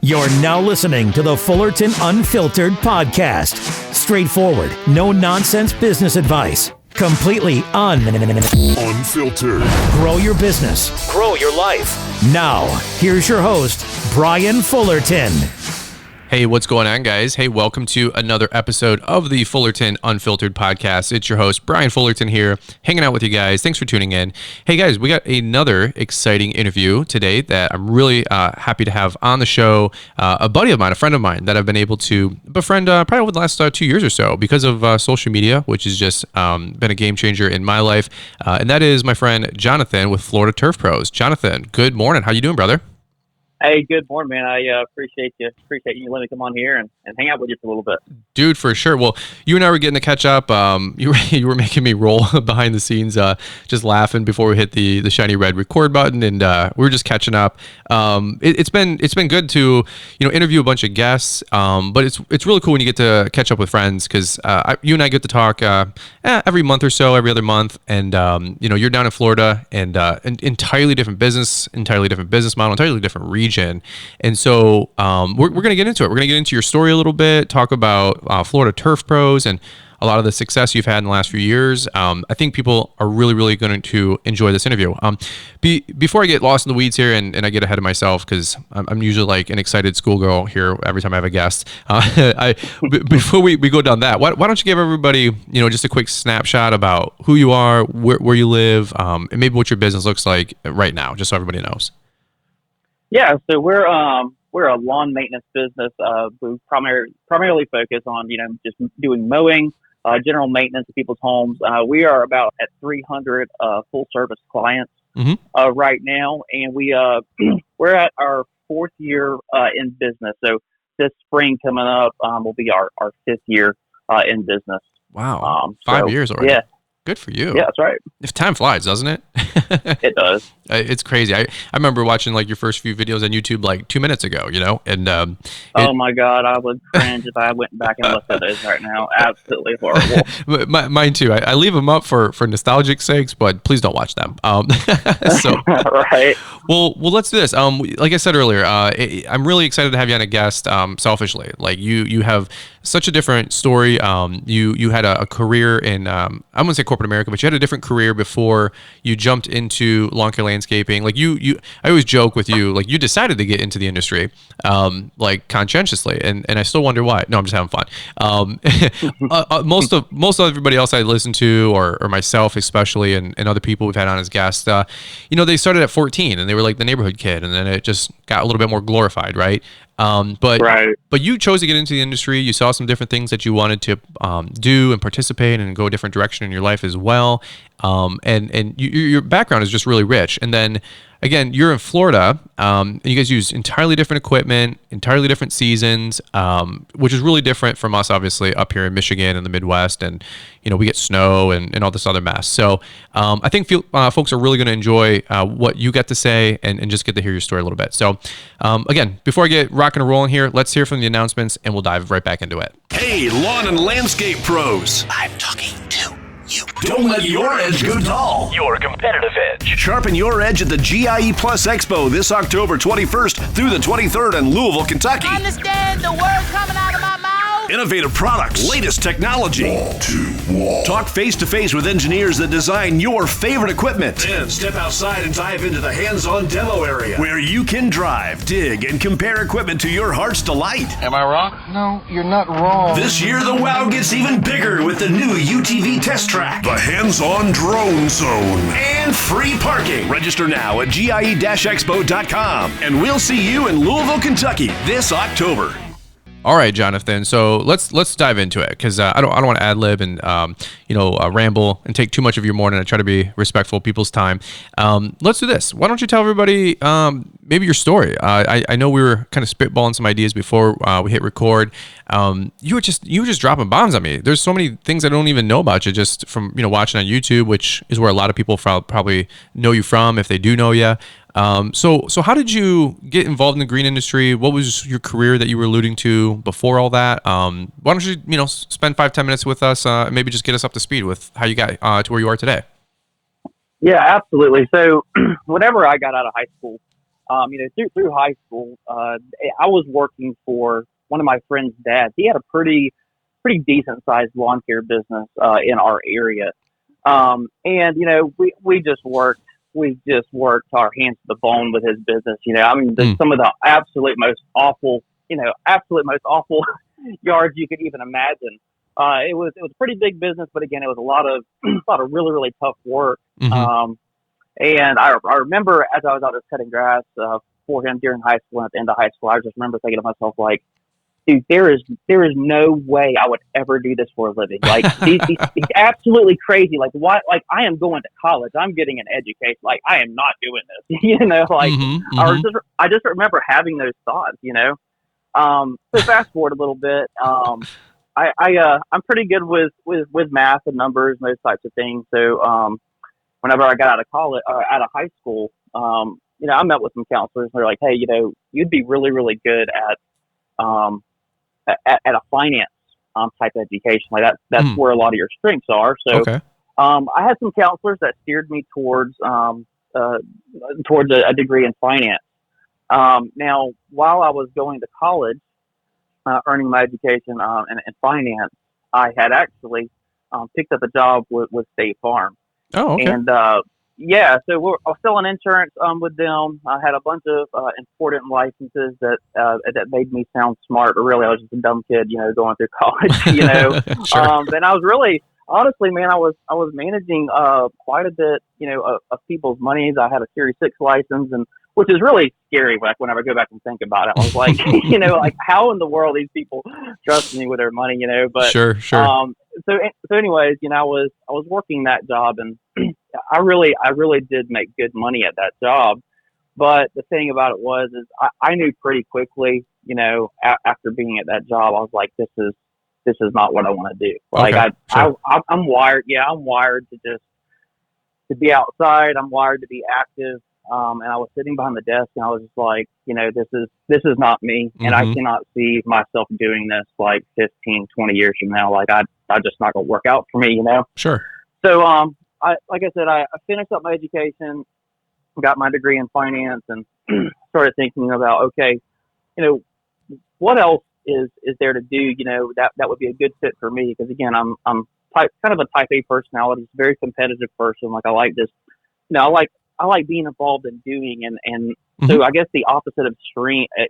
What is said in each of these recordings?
You're now listening to the Fullerton Unfiltered podcast. Straightforward, no nonsense business advice. Completely unfiltered. Grow your business. Grow your life. Now, here's your host, Brian Fullerton. Hey, what's going on, guys? Hey, welcome to another episode of the Fullerton Unfiltered podcast. It's your host, Brian Fullerton here, hanging out with you guys. Thanks for tuning in. Hey, guys, we got another exciting interview today that I'm really happy to have on the show. A buddy of mine, a friend of mine that I've been able to befriend probably over the last 2 years or so because of social media, which has just been a game changer in my life. And that is my friend Jonathan with Florida Turf Pros. Jonathan, good morning. How you doing, brother? Hey, good morning, man. I appreciate you letting me come on here and hang out with you for a little bit. Dude, for sure. Well, you and I were getting to catch up. You were making me roll behind the scenes, just laughing before we hit the shiny red record button, and we were just catching up. It's been good to interview a bunch of guests, but it's really cool when you get to catch up with friends because you and I get to talk every month or so, every other month, and you're down in Florida, and an entirely different business model, entirely different region. And so we're going to get into it. We're going to get into your story a little bit, talk about Florida Turf Pros and a lot of the success you've had in the last few years. I think people are really going to enjoy this interview. Before I get lost in the weeds here and I get ahead of myself, because I'm usually like an excited schoolgirl here every time I have a guest. Before we go down that, why don't you give everybody just a quick snapshot about who you are, where you live, and maybe what your business looks like right now, just so everybody knows. Yeah, so we're a lawn maintenance business. We primarily focus on just doing mowing, general maintenance of people's homes. We are about at 300 full service clients right now, and we're at our fourth year in business. So this spring coming up will be our fifth year in business. Wow, 5 years already. Yeah. Good for you. Yeah, that's right. If time flies, doesn't it? It does. It's crazy. I remember watching like your first few videos on YouTube like 2 minutes ago, and oh my God, I would cringe if I went back and looked at those right now. Absolutely horrible. Mine too. I leave them up for nostalgic sakes, but please don't watch them. So right. Well, let's do this. Like I said earlier, I'm really excited to have you on a guest. Selfishly, like you have such a different story. You had a career in I wouldn't say corporate America, but you had a different career before you jumped into lawn care landscaping. Like I always joke with you, like you decided to get into the industry, like conscientiously, and I still wonder why. No, I'm just having fun. Most of everybody else I listen to, or myself especially, and other people we've had on as guests, they started at 14 and they were like the neighborhood kid, and then it just got a little bit more glorified, right? But you chose to get into the industry. You saw some different things that you wanted to do and participate and go a different direction in your life as well. And your background is just really rich. And then again, you're in Florida, and you guys use entirely different equipment, entirely different seasons, which is really different from us, obviously, up here in Michigan and the Midwest. And, we get snow and all this other mess. So I think folks are really going to enjoy what you get to say and just get to hear your story a little bit. So again, before I get rocking and rolling here, let's hear from the announcements and we'll dive right back into it. Hey, lawn and landscape pros. I'm talking to you. Don't let your edge go dull. Your competitive edge. Sharpen your edge at the GIE Plus Expo this October 21st through the 23rd in Louisville, Kentucky. Understand the words coming out of my mouth? Innovative products, latest technology. Talk face-to-face with engineers that design your favorite equipment. Then step outside and dive into the hands-on demo area where you can drive, dig, and compare equipment to your heart's delight. Am I wrong? No, you're not wrong. This year, the wow gets even bigger with the new UTV test track, the hands-on drone zone, and free parking. Register now at GIE-expo.com, and we'll see you in Louisville, Kentucky this October. All right, Jonathan. So let's dive into it because I don't want to ad lib and ramble and take too much of your morning. I try to be respectful of people's time. Let's do this. Why don't you tell everybody maybe your story? I know we were kind of spitballing some ideas before we hit record. You were just dropping bombs on me. There's so many things I don't even know about you just from watching on YouTube, which is where a lot of people probably know you from if they do know you. So how did you get involved in the green industry? What was your career that you were alluding to before all that? Why don't you, spend 5-10 minutes with us, and maybe just get us up to speed with how you got to where you are today? Yeah, absolutely. So whenever I got out of high school, through high school, I was working for one of my friend's dads. He had a pretty decent sized lawn care business in our area. And we just worked our hands to the bone with his business. Some of the absolute most awful yards you could even imagine. It was a pretty big business, but again, it was a lot of really, really tough work. Mm-hmm. And I remember as I was out there cutting grass for him during high school and at the end of high school, I just remember thinking to myself, like, dude, there is no way I would ever do this for a living. Like, he's absolutely crazy. Like, why? Like, I am going to college. I'm getting an education. Like, I am not doing this. Mm-hmm. Mm-hmm. I just remember having those thoughts. So fast forward a little bit. I'm pretty good with math and numbers and those types of things. So whenever I got out of college, out of high school, I met with some counselors. And they're like, hey, you'd be really, really good at a finance type education. Like that's where a lot of your strengths are. So okay. I had some counselors that steered me towards a degree in finance. Now, while I was going to college, earning my education in finance, I had actually picked up a job with State Farm. Oh, okay. And I was selling insurance with them. I had a bunch of important licenses that made me sound smart, but really I was just a dumb kid, going through college. Sure. And I was really, honestly, man, I was managing quite a bit, of people's monies. I had a Series 6 license, and which is really scary. Like whenever I go back and think about it, I was like, like how in the world these people trust me with their money, But sure. So anyways, I was working that job, and I really did make good money at that job. But the thing about it was I knew pretty quickly, after being at that job, I was like, this is not what I want to do. Like okay, sure. I'm wired. Yeah, I'm wired to be outside. I'm wired to be active. And I was sitting behind the desk, and I was just like, this is not me, and I cannot see myself doing this like 15, 20 years from now. Like I just not gonna work out for me, Sure. So I finished up my education, got my degree in finance, and started thinking about, okay, what else is there to do, that would be a good fit for me, because again, I'm kind of a type A personality, very competitive person. Like I like this, I like being involved in doing, and so I guess the opposite of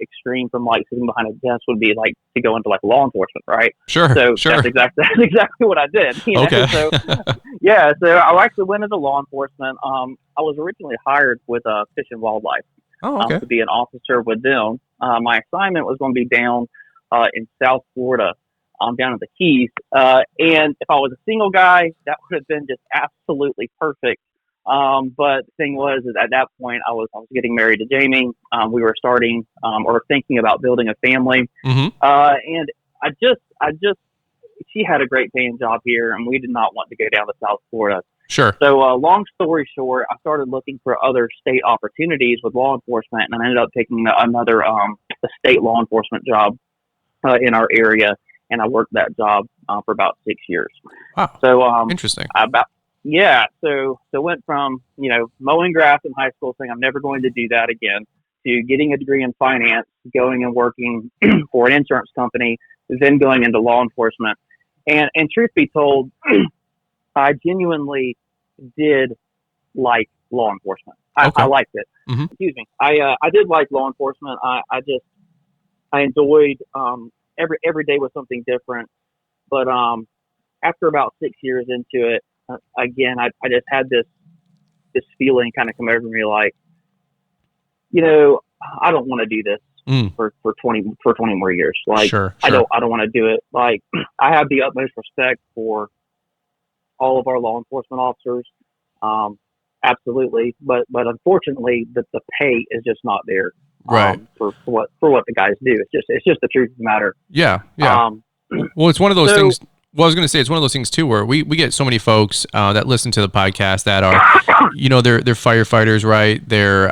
extreme from like sitting behind a desk would be like to go into like law enforcement, right? Sure. So sure. that's exactly what I did. Okay. So yeah, so I actually went into law enforcement. I was originally hired with Fish and Wildlife to be an officer with them. My assignment was going to be down in South Florida, down in the Keys. And if I was a single guy, that would have been just absolutely perfect. But the thing was, is at that point I was getting married to Jamie. We were starting, or thinking about building a family. And I just, she had a great paying job here, and we did not want to go down to South Florida. Sure. So, long story short, I started looking for other state opportunities with law enforcement, and I ended up taking another, a state law enforcement job, in our area. And I worked that job, for about 6 years. Wow. So, interesting. So went from, mowing grass in high school, saying I'm never going to do that again, to getting a degree in finance, going and working for an insurance company, then going into law enforcement. And truth be told, I genuinely did like law enforcement. I liked it. Excuse me. I did like law enforcement. I enjoyed, every day was something different. But, after about 6 years into it, again, I just had this feeling kind of come over me, like, I don't want to do this for 20 more years. Like, sure. I don't want to do it. Like, I have the utmost respect for all of our law enforcement officers. Absolutely. But unfortunately the pay is just not there. Right. For what the guys do. It's just the truth of the matter. Yeah. Yeah. Well, it's one of those things. Well, I was going to say, it's one of those things too, where we get so many folks that listen to the podcast that are, they're firefighters, right? They're,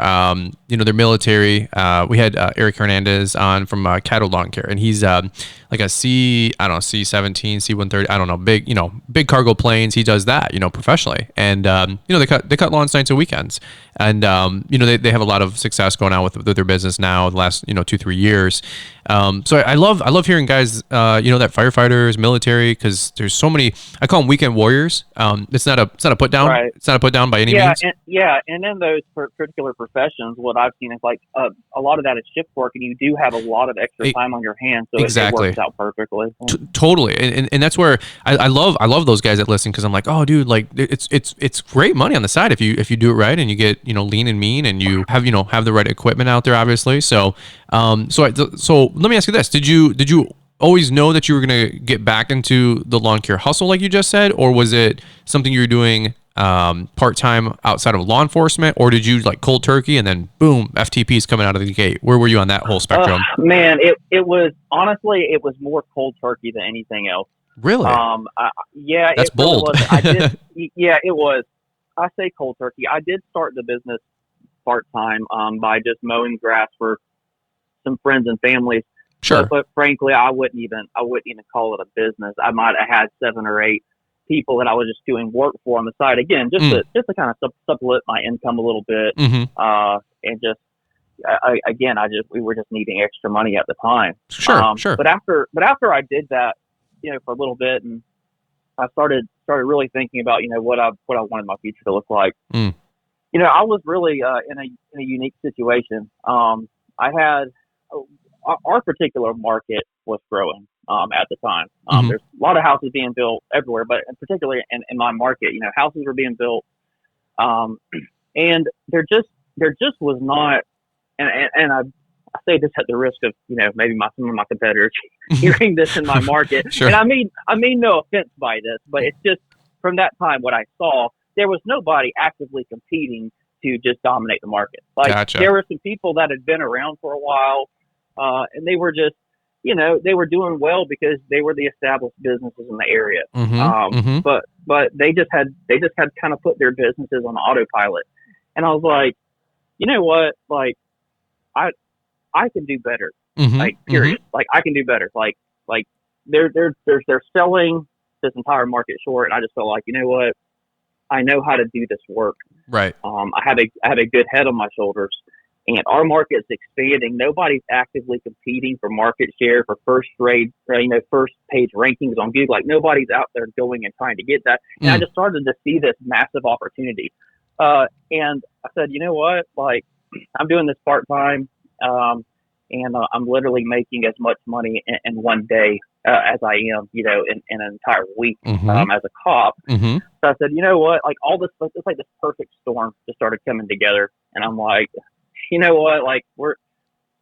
they're military. We had Eric Hernandez on from Cattle Lawn Care, and he's like like a C17, C130, I don't know, big cargo planes. He does that, professionally. And, they cut lawns nights and weekends. And, they have a lot of success going on with their business now the last, 2-3 years. So I love hearing guys, that firefighters, military, because there's so many, I call them weekend warriors. It's not a put down. Right. It's not a put down by any means. And in those particular professions, what I've seen is like a lot of that is shift work, and you do have a lot of extra time on your hands, so it works out perfectly. Totally, and that's where I love those guys that listen, because I'm like, oh, dude, like it's great money on the side if you do it right and you get lean and mean and you have the right equipment out there, obviously. So so let me ask you this: Did you always know that you were going to get back into the lawn care hustle, like you just said, or was it something you were doing part-time outside of law enforcement, or did you like cold turkey and then boom, FTP's coming out of the gate? Where were you on that whole spectrum? Man, it was honestly, it was more cold turkey than anything else. Really? Yeah, that's bold. Yeah, it was. I say cold turkey. I did start the business part-time by just mowing grass for some friends and families. Sure. But frankly, I wouldn't even call it a business. I might have had 7 or 8 people that I was just doing work for on the side. Again, just to kind of supplement my income a little bit. And just we were just needing extra money at the time. Sure. But after I did that, for a little bit, and I started really thinking about what I wanted my future to look like. I was really in a unique situation. I had our particular market was growing at the time. There's a lot of houses being built everywhere, but particularly in my market, houses were being built, and there just was not. And I say this at the risk of maybe some of my competitors hearing this in my market. Sure. And I mean no offense by this, but it's just from that time what I saw, there was nobody actively competing to just dominate the market. Like Gotcha. There were some people that had been around for a while. And they were just, they were doing well because they were the established businesses in the area. But they just had kind of put their businesses on autopilot. And I was like, you know what? Like, I can do better. Like, period. Like, I can do better. Like they're selling this entire market short. And I just felt like, you know what? I know how to do this work. Right. I have a good head on my shoulders. And our market's expanding. Nobody's actively competing for market share, for first page rankings on Google. Like nobody's out there going and trying to get that. And I just started to see this massive opportunity. And I said, you know what? Like I'm doing this part time, and I'm literally making as much money in one day as I am, in an entire week as a cop. So I said, you know what? Like all this, it's like this perfect storm just started coming together, and I'm like, you know what? Like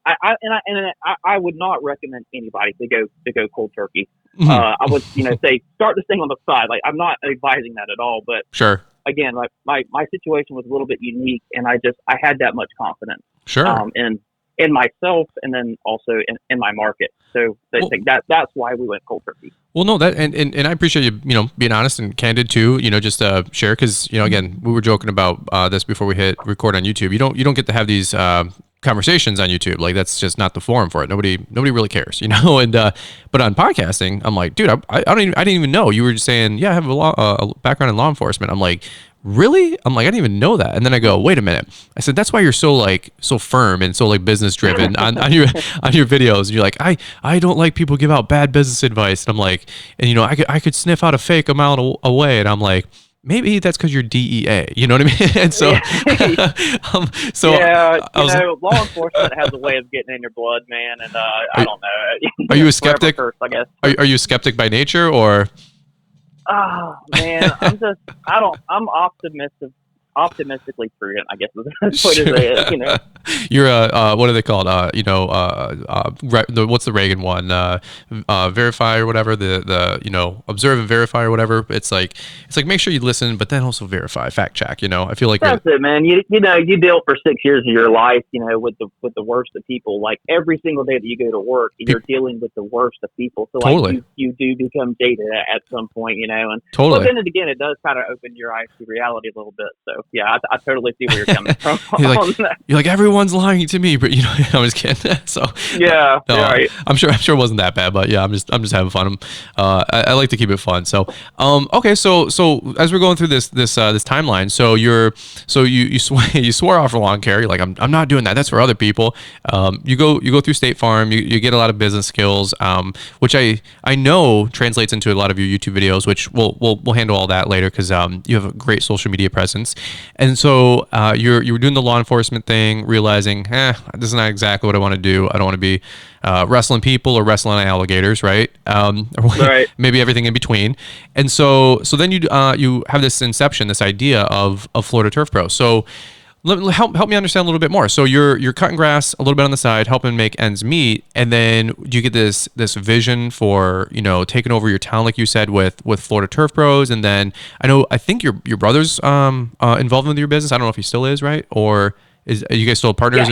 I would not recommend anybody to go cold turkey. I would, say start this thing on the side. Like I'm not advising that at all, but sure. Again, like my situation was a little bit unique, and I had that much confidence. Sure. In myself, and then also in my market. So that's why we went cold turkey. Well, no, that and I appreciate you, being honest and candid too. Just share, because again, we were joking about this before we hit record on YouTube. You don't get to have these conversations on YouTube. Like that's just not the forum for it. Nobody really cares, And but on podcasting, I'm like, dude, I didn't even know. You were just saying, yeah, I have a background in law enforcement. I'm like, really? I'm like, I didn't even know that. And then I go, wait a minute. I said, that's why you're so firm and so business driven on your videos. And you're like, I don't like people give out bad business advice. And I'm like, and I could sniff out a fake a mile away. And I'm like, maybe that's because you're DEA. You know what I mean? And so, law enforcement has a way of getting in your blood, man. And I don't know. Are you a skeptic? First, I guess. Are you a skeptic by nature, or? Oh man, I'm optimistically prudent, I guess is the best way to say it. You're what are they called? What's the Reagan one? Verify or whatever. The observe and verify or whatever. It's like make sure you listen, but then also verify, fact check. I feel like that's it, man. You deal for 6 years of your life, with the worst of people. Like every single day that you go to work, you're dealing with the worst of people. So totally. you do become jaded at some point, and totally. But then again, it does kind of open your eyes to reality a little bit. So. So yeah, I totally see where you're coming from. You're like everyone's lying to me, but I'm just kidding. So yeah, no, right. I'm sure it wasn't that bad, but yeah, I'm just having fun. I like to keep it fun. So okay, so as we're going through this timeline, so you swore off for lawn care. You're like, I'm not doing that. That's for other people. You go through State Farm. You get a lot of business skills, which I know translates into a lot of your YouTube videos, which we'll handle all that later because you have a great social media presence. And so you were doing the law enforcement thing, realizing, this is not exactly what I want to do. I don't want to be wrestling people or wrestling alligators, right? Right. Maybe everything in between. And so then you have this idea of Florida Turf Pro. So help me understand a little bit more. So you're cutting grass a little bit on the side, helping make ends meet, and then do you get this vision for taking over your town, like you said, with Florida Turf Pros, and then I think your brother's involved with your business. I don't know if he still is, right? Or are you guys still partners?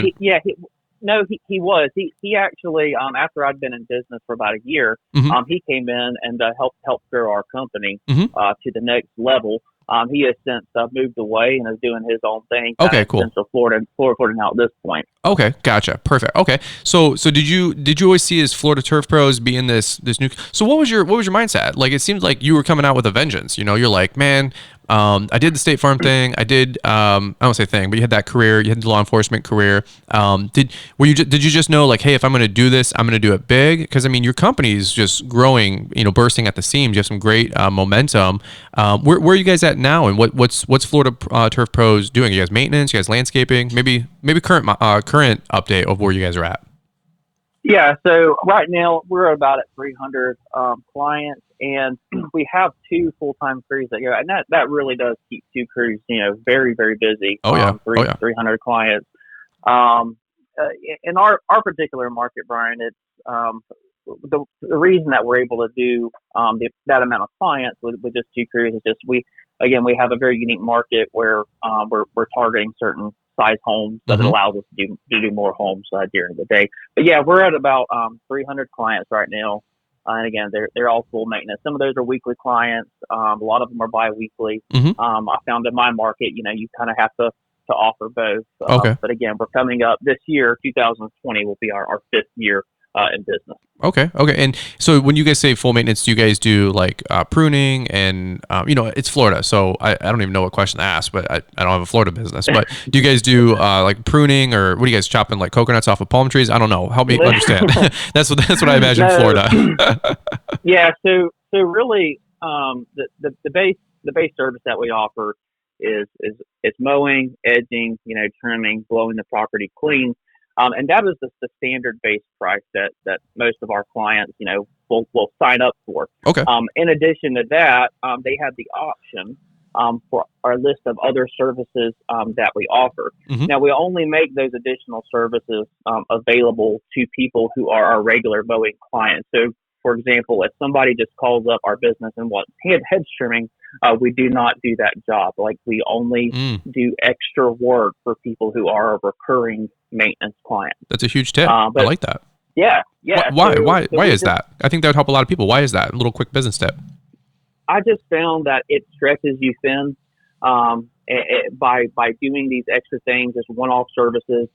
No, he was. He actually, after I'd been in business for about a year, he came in and helped grow our company to the next level. He has since moved away and is doing his own thing. Okay, cool. Central Florida now at this point. Okay, gotcha. Perfect. Okay, so did you always see as Florida Turf Pros being this new? So what was your mindset? Like, it seemed like you were coming out with a vengeance. You're like, man, I did the State Farm thing. I did I don't say thing, but you had that career. You had the law enforcement career. Did you just know, like, hey, if I'm going to do this, I'm going to do it big? Because I mean, your company's just growing, bursting at the seams. You have some great momentum. Where are you guys at now, and what's Florida Turf Pros doing? You guys maintenance? You guys landscaping? Maybe current update of where you guys are at. Yeah, so right now we're about at 300 clients, and we have 2 full-time crews that go, and that really does keep 2 crews, very, very busy. Oh yeah, 300 clients. In our particular market, Brian, it's the reason that we're able to do that amount of clients with just 2 crews is just we have a very unique market where we're targeting certain size homes that allows us to do more homes during the day. But yeah, we're at about 300 clients right now, and again, they're all full maintenance. Some of those are weekly clients. A lot of them are bi-weekly. I found in my market, you kind of have to offer both. Okay. But again, we're coming up this year. 2020 will be our 5th year in business. Okay. And so when you guys say full maintenance, do you guys do like pruning and, it's Florida, so I don't even know what question to ask, but I don't have a Florida business, but do you guys do like pruning, or what are you guys chopping, like coconuts off of palm trees? I don't know. Help me understand. That's what I imagine Florida. Yeah. So really, the base service that we offer is mowing, edging, trimming, blowing the property clean. And that is the standard base price that most of our clients, will sign up for. Okay. In addition to that, they have the option for our list of other services that we offer. Now, we only make those additional services available to people who are our regular mowing clients. So, for example, if somebody just calls up our business and wants hedge trimming, we do not do that job. Like, we only do extra work for people who are a recurring maintenance client. That's a huge tip. I like that. Yeah. Why is that? I think that would help a lot of people. Why is that? A little quick business tip. I just found that it stretches you thin by doing these extra things, just one-off services.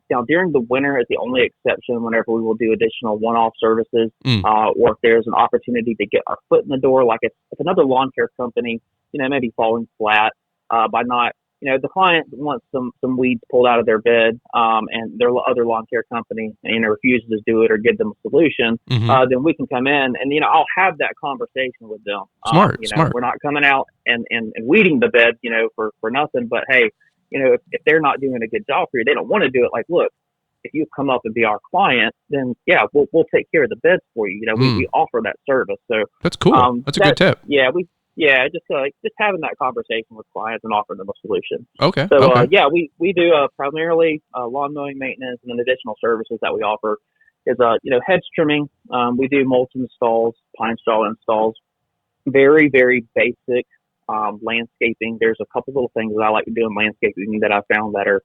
Now, during the winter is the only exception whenever we will do additional one-off services, or if there's an opportunity to get our foot in the door, like if another lawn care company, maybe falling flat by not, the client wants some weeds pulled out of their bed, and their other lawn care company, refuses to do it or give them a solution, then we can come in and, I'll have that conversation with them. Smart. We're not coming out and weeding the bed, for nothing, but hey, if they're not doing a good job for you, they don't want to do it. Like, look, if you come up and be our client, then yeah, we'll take care of the beds for you. We offer that service. So that's cool. That's a good tip. Yeah, just having that conversation with clients and offering them a solution. Okay. So okay. We do primarily lawn mowing maintenance, and then additional services that we offer is hedge trimming. We do mulch installs, pine straw installs, very, very basic. Landscaping. There's a couple little things that I like to do in landscaping that I found that are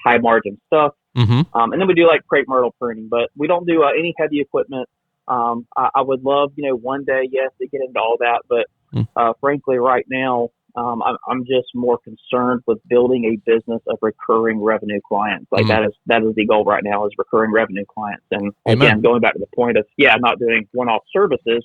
high margin stuff. And then we do like crepe myrtle pruning, but we don't do any heavy equipment. I would love, one day, yes, to get into all that, but frankly, right now, I'm just more concerned with building a business of recurring revenue clients. Like that is the goal right now, is recurring revenue clients. And again, going back to the point of not doing one-off services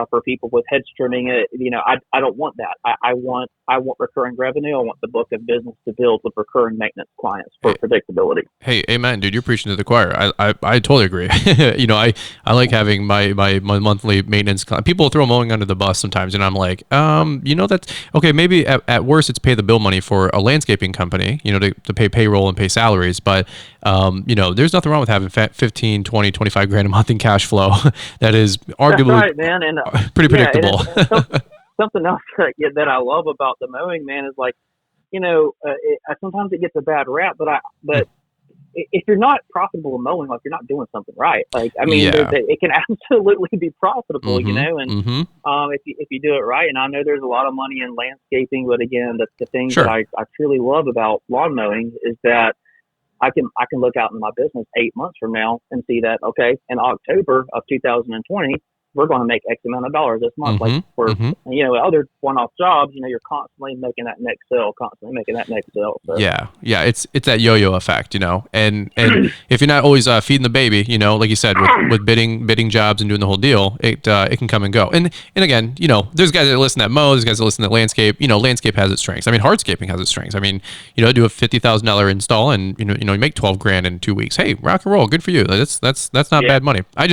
for people with hedge trimming. I don't want that. I want recurring revenue. I want the book of business to build with recurring maintenance clients for predictability. Hey, amen, dude. You're preaching to the choir. I totally agree. I like having my monthly maintenance. People throw mowing under the bus sometimes, and I'm like, that's okay. Maybe at worst, it's pay the bill money for a landscaping company, to pay payroll and pay salaries. But there's nothing wrong with having 15, 20, 25 grand a month in cash flow. That is arguably right, man. And pretty predictable. Something else that I love about the mowing, man, is like, sometimes it gets a bad rap, but if you're not profitable in mowing, like, you're not doing something right. Like, I mean, it can absolutely be profitable, and if you do it right. And I know there's a lot of money in landscaping, but again, the thing that I truly love about lawn mowing is that I can look out in my business 8 months from now and see that, okay, in October of 2020, we're going to make X amount of dollars this month. Like for other one-off jobs, you're constantly making that next sale, So. Yeah, it's that yo-yo effect, and if you're not always feeding the baby, like you said, with bidding jobs and doing the whole deal, it can come and go. And again, there's guys that listen that mow, there's guys that listen that landscape. Landscape has its strengths. I mean, hardscaping has its strengths. I mean, do a $50,000 install and you make 12 grand in 2 weeks. Hey, rock and roll, good for you. That's not bad money. I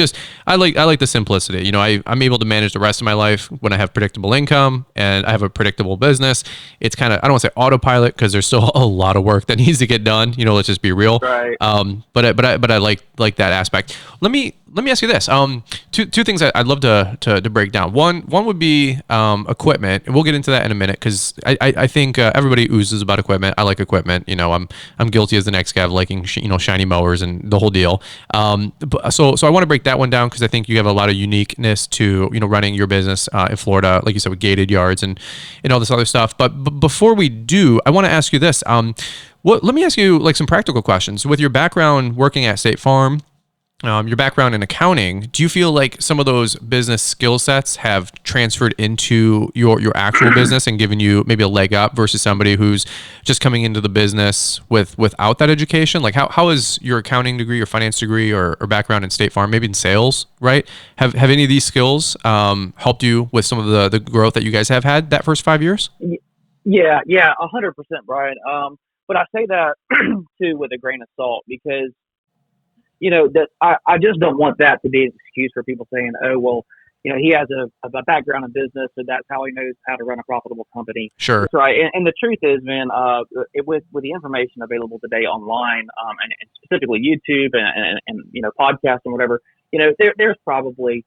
like the simplicity. I'm able to manage the rest of my life when I have predictable income and I have a predictable business. It's kind of, I don't want to say autopilot, because there's still a lot of work that needs to get done. Let's just be real. Right. But I like that aspect. Let me ask you this. Two things I'd love to break down. One would be equipment. And we'll get into that in a minute, because I think everybody oozes about equipment. I like equipment. I'm guilty as the next guy of liking shiny mowers and the whole deal. So I want to break that one down, because I think you have a lot of uniqueness to running your business in Florida, like you said, with gated yards and all this other stuff. But before we do, I want to ask you this. Let me ask you like some practical questions. With your background working at State Farm, your background in accounting, do you feel like some of those business skill sets have transferred into your actual business and given you maybe a leg up versus somebody who's just coming into the business without that education? Like how is your accounting degree or finance degree or background in State Farm, maybe in sales, right? Have any of these skills helped you with some of the growth that you guys have had that first 5 years? Yeah, 100%, Brian. But I say that too with a grain of salt, because that I just don't want that to be an excuse for people saying, oh, well, he has a background in business, so that's how he knows how to run a profitable company. Sure. That's right. And the truth is, man, with the information available today online, and specifically YouTube and podcasts and whatever, there's probably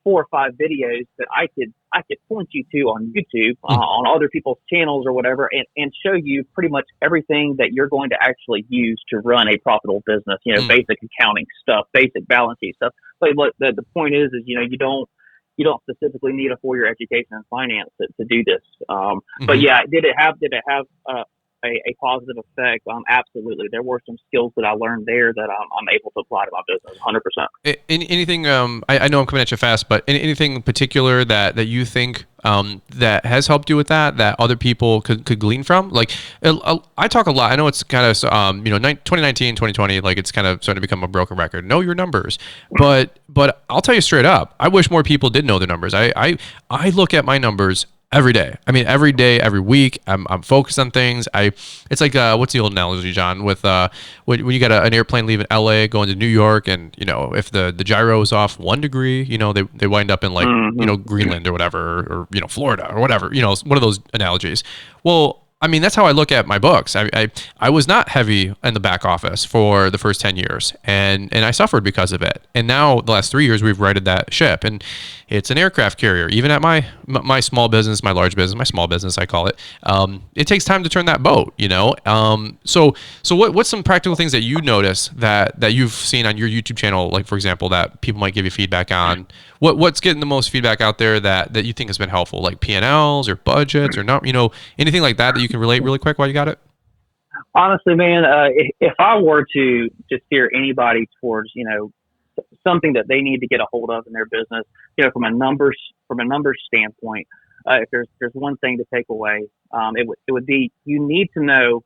4 or 5 videos that I could point you to on YouTube, on other people's channels or whatever, and show you pretty much everything that you're going to actually use to run a profitable business. Basic accounting stuff, basic balance sheet stuff. But the point is you don't specifically need a 4-year education in finance to do this. But yeah, did it have a positive effect? Absolutely. There were some skills that I learned there that I'm able to apply to my business 100%. Anything, I know I'm coming at you fast, but anything in particular that you think that has helped you with that other people could glean from? Like, I talk a lot. I know it's kind of, 2019, 2020, like it's kind of starting to become a broken record. Know your numbers. But I'll tell you straight up, I wish more people did know their numbers. I look at my numbers every day. I mean, every day, every week, I'm focused on things. It's like, what's the old analogy, John? With when you got an airplane leaving LA going to New York, and if the gyro is off 1 degree, they wind up in like Greenland or whatever, or Florida or whatever. One of those analogies. Well, I mean, that's how I look at my books. I was not heavy in the back office for the first 10 years, and I suffered because of it. And now the last 3 years, we've righted that ship, and it's an aircraft carrier. Even at my small business, my large business, my small business, I call it. It takes time to turn that boat, So what's some practical things that you notice that you've seen on your YouTube channel, like for example, that people might give you feedback on? What's getting the most feedback out there that you think has been helpful, like P&Ls or budgets or not, anything like that you can relate really quick while you got it? Honestly, man, if I were to steer anybody towards, something that they need to get a hold of in their business, from a numbers standpoint, if there's one thing to take away, it would be you need to know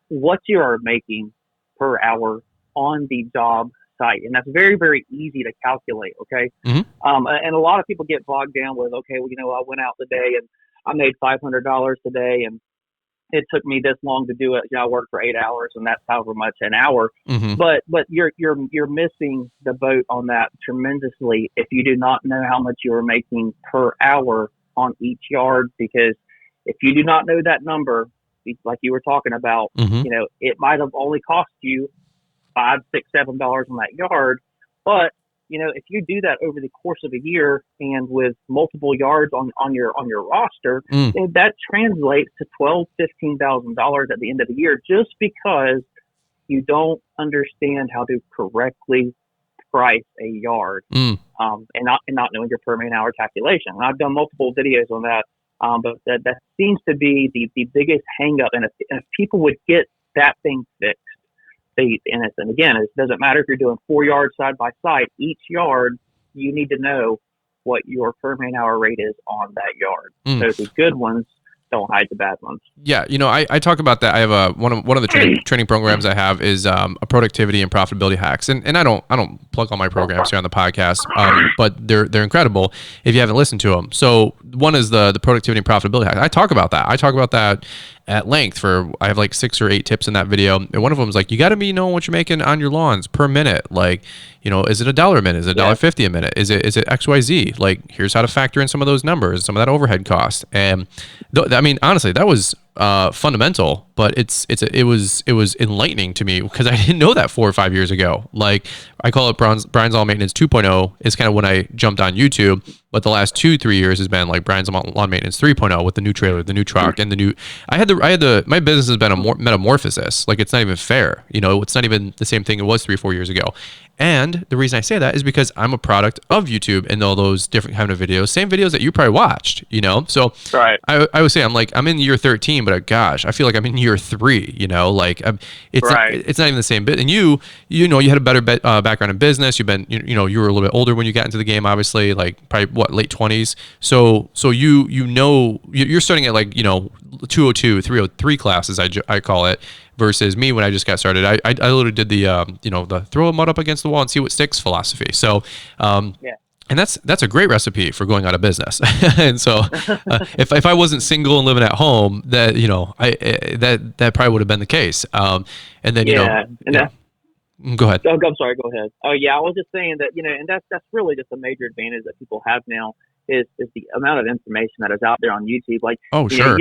what you are making per hour on the job site, and that's very, very easy to calculate. Okay, and a lot of people get bogged down with, okay, well, I went out today and I made $500 today, and it took me this long to do it. I worked for 8 hours, and that's however much an hour. But you're missing the boat on that tremendously if you do not know how much you are making per hour on each yard. Because if you do not know that number, like you were talking about, it might have only cost you $5, $6, $7 on that yard, but if you do that over the course of a year and with multiple yards on your roster, that translates to $12,000-$15,000 at the end of the year, just because you don't understand how to correctly price a yard, and not knowing your per man hour calculation. And I've done multiple videos on that, but that seems to be the biggest hang up. And if people would get that thing fixed, and again, it doesn't matter if you're doing 4 yards side by side. Each yard, you need to know what your per man hour rate is on that yard. So the good ones don't hide the bad ones. Yeah, I talk about that. I have one of the training programs I have is a productivity and profitability hacks, and I don't plug all my programs here on the podcast, but they're incredible if you haven't listened to them. So one is the productivity and profitability hack. I talk about that at length. I have like 6 or 8 tips in that video, and one of them is like, you got to be knowing what you're making on your lawns per minute. Like, is it $1 a minute? Is it $1.50 a minute? Is it XYZ? Like, here's how to factor in some of those numbers, some of that overhead cost. And honestly, that was fundamental, but it was enlightening to me because I didn't know that 4 or 5 years ago. Like, I call it Brian's Lawn Maintenance 2.0 is kind of when I jumped on YouTube, but the last 2-3 years has been like Brian's Lawn Maintenance 3.0 with the new trailer, the new truck, and my business has been a metamorphosis. Like, it's not even fair. It's not even the same thing it was 3 or 4 years ago. And the reason I say that is because I'm a product of YouTube and all those different kind of videos, same videos that you probably watched, So right. I would say I'm in year 13, but gosh, I feel like I'm in year 3, it's not even the same bit. And you had a better background in business. You've been, you were a little bit older when you got into the game, obviously, like probably late 20s. So you're starting at like, 202, 303 classes, I call it, versus me when I just got started. I literally did the throw a mud up against the wall and see what sticks philosophy. So, and that's a great recipe for going out of business. And so, if I wasn't single and living at home, that that probably would have been the case. And then go ahead. Oh, I'm sorry. Go ahead. Oh yeah, I was just saying that and that's really just a major advantage that people have now is the amount of information that is out there on YouTube. Like, sure.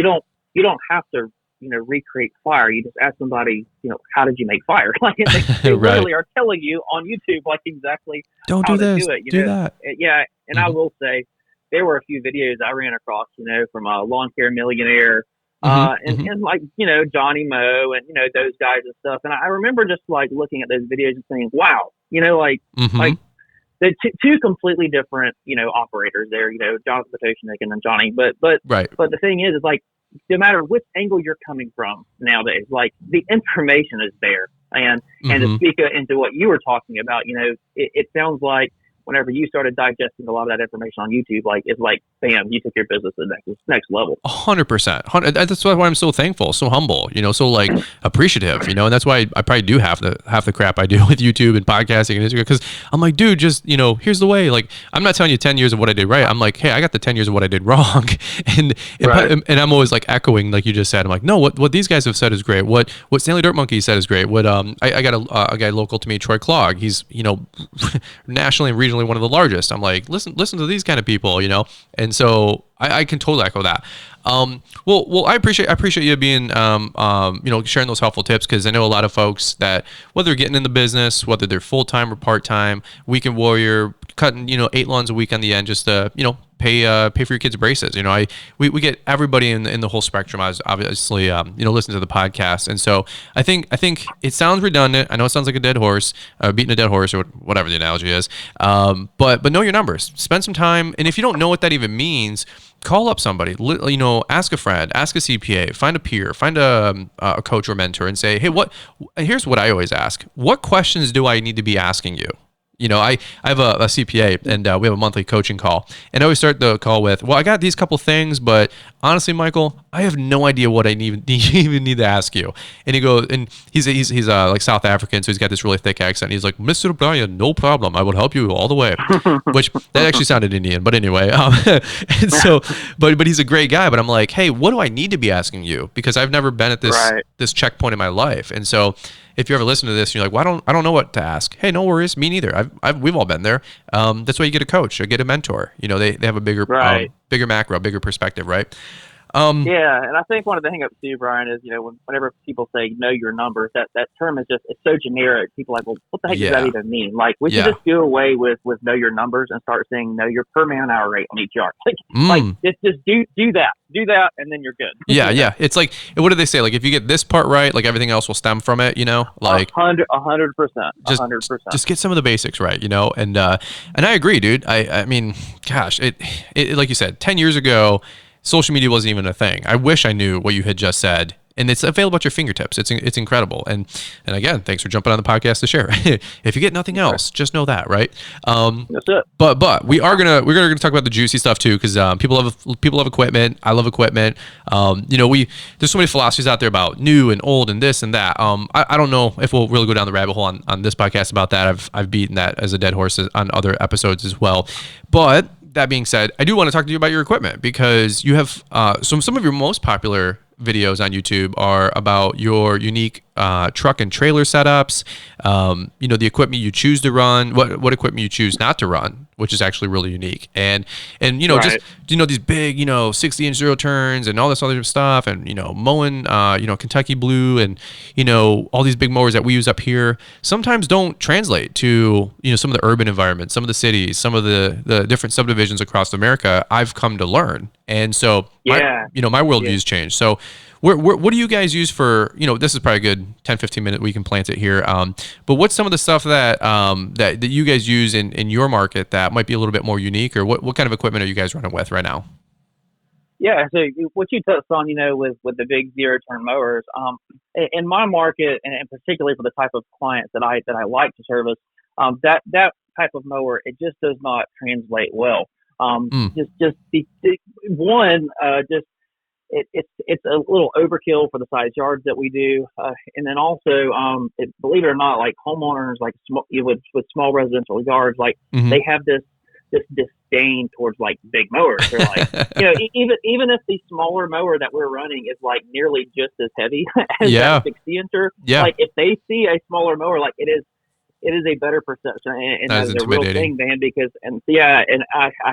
You don't have to recreate fire. You just ask somebody, how did you make fire? Like, they right. literally are telling you on YouTube, like, exactly don't how do this, to do it. do that. Yeah, and I will say there were a few videos I ran across, from a Lawn Care Millionaire, and like Johnny Moe and those guys and stuff. And I remember just like looking at those videos and saying, wow, like the two completely different operators there. Jonathan Potoshnik and then Johnny, but right. But the thing is like, no matter which angle you're coming from nowadays, like the information is there. And to speak into what you were talking about, it sounds like whenever you started digesting a lot of that information on YouTube, like it's like, bam, you took your business to the next level. 100%. That's why I'm so thankful, so humble, so like appreciative, and that's why I probably do half the crap I do with YouTube and podcasting and Instagram, because I'm like, dude, just here's the way. Like, I'm not telling you 10 years of what I did right. I'm like, hey, I got the 10 years of what I did wrong, and I'm always like echoing, like you just said. I'm like, no, what these guys have said is great. What Stanley Dirt Monkey said is great. What I got a guy local to me, Troy Clogg. He's nationally and regionally one of the largest. I'm like, listen to these kind of people, and so I can totally echo that. Well, I appreciate you being, sharing those helpful tips, because I know a lot of folks that, whether they're getting in the business, whether they're full-time or part-time, weekend warrior, cutting, 8 lawns a week on the end, just to, pay for your kids' braces. We get everybody in the whole spectrum. I was obviously, listening to the podcast. And so I think it sounds redundant. I know it sounds like a dead horse, beating a dead horse, or whatever the analogy is. But know your numbers, spend some time. And if you don't know what that even means, call up somebody, ask a friend, ask a CPA, find a peer, find a coach or mentor, and say, hey, here's what I always ask. What questions do I need to be asking you? I have a CPA, and we have a monthly coaching call, and I always start the call with, well, I got these couple things, but honestly, Michael, I have no idea what I even need to ask you. And he goes, and he's like South African, so he's got this really thick accent. He's like, Mr. O'Brien, no problem, I will help you all the way. Which that actually sounded Indian, but anyway. And so, but he's a great guy. But I'm like, hey, what do I need to be asking you? Because I've never been at this checkpoint in my life. And so, if you ever listen to this, and you're like, well, I don't know what to ask. Hey, no worries, me neither. We've all been there. That's why you get a coach or get a mentor. They have a bigger bigger macro, bigger perspective, right? Yeah, and I think one of the hang-ups too, Brian, is whenever people say know your numbers, that term is it's so generic. People are like, well, what the heck does that even mean? Like, we should just do away with know your numbers and start saying know your per man hour rate on each yard. Like just do that, and then you're good. Yeah. It's like, what do they say? Like, if you get this part right, like everything else will stem from it. Like 100%, 100%. Just get some of the basics right. And I agree, dude. I mean, gosh, it like you said, 10 years ago, social media wasn't even a thing. I wish I knew what you had just said, and it's available at your fingertips. It's incredible. And again, thanks for jumping on the podcast to share. If you get nothing else, just know that, right? That's it. But we're gonna talk about the juicy stuff too, because people love equipment. I love equipment. There's so many philosophies out there about new and old and this and that. I don't know if we'll really go down the rabbit hole on this podcast about that. I've beaten that as a dead horse on other episodes as well. But that being said, I do want to talk to you about your equipment, because you have some of your most popular videos on YouTube are about your unique truck and trailer setups, the equipment you choose to run, what equipment you choose not to run, which is actually really unique. And just these big 60-inch zero turns and all this other stuff, and mowing Kentucky Blue, and all these big mowers that we use up here sometimes don't translate to some of the urban environments, some of the cities, some of the different subdivisions across America. I've come to learn. And so my worldview's changed. So what do you guys use for, this is probably a good 10-15 minute we can plant it here. But what's some of the stuff that that you guys use in your market that might be a little bit more unique, or what kind of equipment are you guys running with right now? Yeah, so what you touched on, with the big zero turn mowers, in my market, and particularly for the type of clients that I like to service, that type of mower, it just does not translate well. It's a little overkill for the size yards that we do, and then also, believe it or not, like homeowners, like with small residential yards, like they have this disdain towards like big mowers. They're like, even if the smaller mower that we're running is like nearly just as heavy as that 60-incher, like if they see a smaller mower, like it is a better perception, and that is a real thing, man. Because I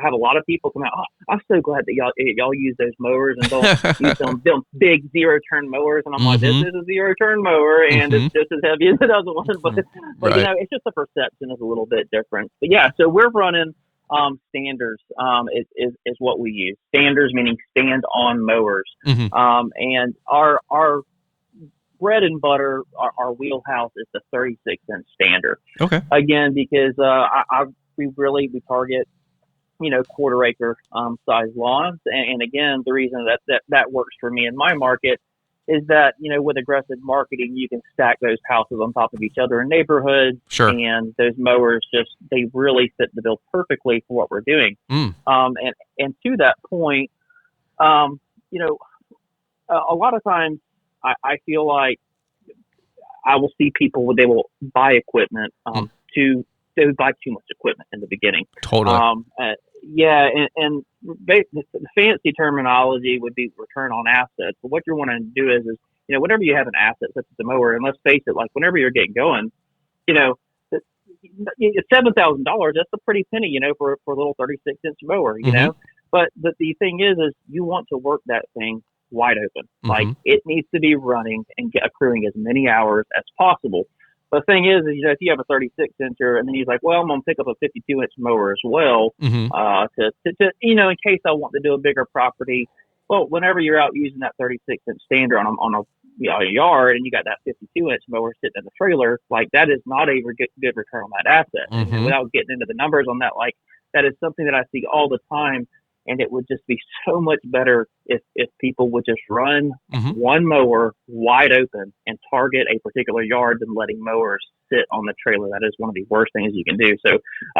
have a lot of people come out. Oh, I'm so glad that y'all use those mowers and don't use them big zero turn mowers. And I'm like, this is a zero turn mower, and it's just as heavy as the other one. But it's just the perception is a little bit different. But yeah, so we're running standards. Is what we use. Standards meaning stand on mowers. And our bread and butter, our wheelhouse is the 36-inch standard. Okay. Again, because we target quarter acre size lawns, and again, the reason that works for me in my market is that with aggressive marketing, you can stack those houses on top of each other in neighborhoods. Sure. And those mowers they really fit the bill perfectly for what we're doing. And to that point, a lot of times, I feel like I will see people, they will buy equipment they would buy too much equipment in the beginning. Totally. And the fancy terminology would be return on assets. But what you're wanting to do is whenever you have an asset such as a mower, and let's face it, like whenever you're getting going, $7,000, that's a pretty penny, for a little 36-inch mower, But the thing is you want to work that thing wide open. Like it needs to be running and accruing as many hours as possible. But the thing is if you have a 36-incher and then he's like, well, I'm going to pick up a 52-inch mower as well, to in case I want to do a bigger property. Well, whenever you're out using that 36-inch standard on a yard and you got that 52-inch mower sitting in the trailer, like that is not a good return on that asset. And without getting into the numbers on that, like that is something that I see all the time. And it would just be so much better if people would just run Mm-hmm. one mower wide open and target a particular yard than letting mowers sit on the trailer. That is one of the worst things you can do. So